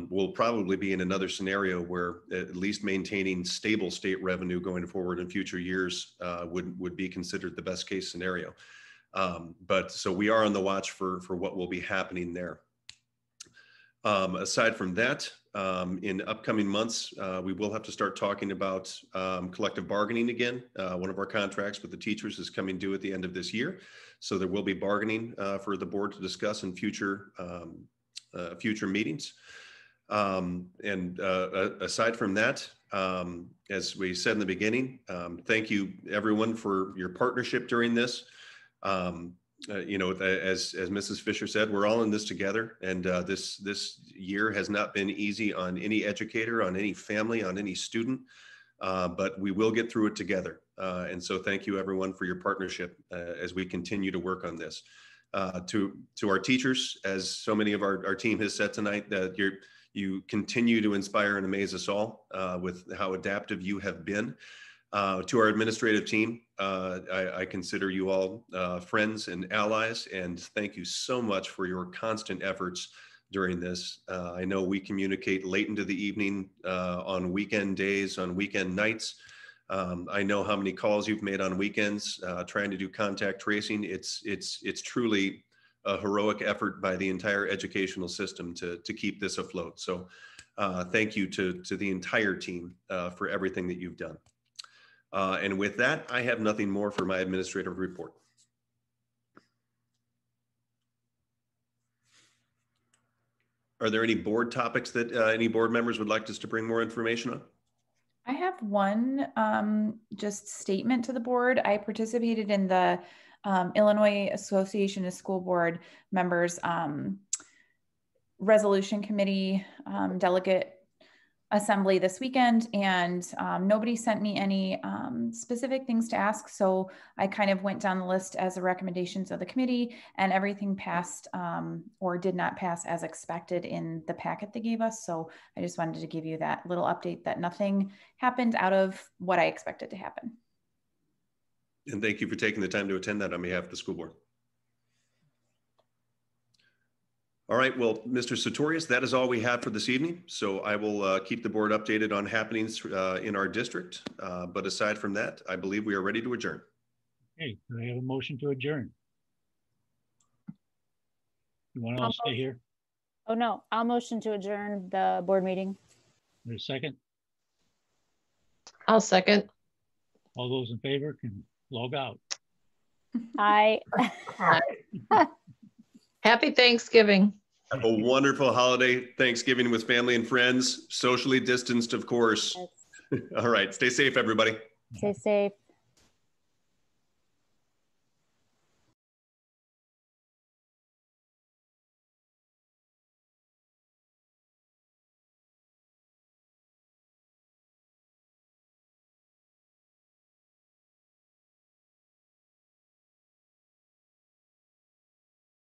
we'll probably be in another scenario where at least maintaining stable state revenue going forward in future years would be considered the best case scenario. But so we are on the watch for what will be happening there. Aside from that, in upcoming months, we will have to start talking about collective bargaining again. One of our contracts with the teachers is coming due at the end of this year. So there will be bargaining for the board to discuss in future meetings. And aside from that, as we said in the beginning, thank you everyone for your partnership during this. You know, as Mrs. Fisher said, we're all in this together, and this year has not been easy on any educator, on any family, on any student, but we will get through it together. And so thank you everyone for your partnership as we continue to work on this. To our teachers, as so many of our team has said tonight, that you continue to inspire and amaze us all with how adaptive you have been. To our administrative team, I consider you all friends and allies, and thank you so much for your constant efforts during this. I know we communicate late into the evening on weekend days, on weekend nights. I know how many calls you've made on weekends trying to do contact tracing. It's truly a heroic effort by the entire educational system to keep this afloat. So thank you to the entire team for everything that you've done. And with that, I have nothing more for my administrative report. Are there any board topics that any board members would like us to bring more information on? I have one just statement to the board. I participated in the Illinois Association of School Board Members resolution committee delegate assembly this weekend, and nobody sent me any specific things to ask. So I kind of went down the list as the recommendations of the committee, and everything passed or did not pass as expected in the packet they gave us. So I just wanted to give you that little update that nothing happened out of what I expected to happen. And thank you for taking the time to attend that on behalf of the school board. All right, well, Mr. Sartorius, that is all we have for this evening. So I will keep the board updated on happenings in our district. But aside from that, I believe we are ready to adjourn. Okay, do I have a motion to adjourn? You want to all stay here? Oh, no, I'll motion to adjourn the board meeting. There's a second? I'll second. All those in favor can log out. Aye. Happy Thanksgiving. Have a wonderful holiday Thanksgiving with family and friends, socially distanced, of course. All right, stay safe, everybody. Stay safe.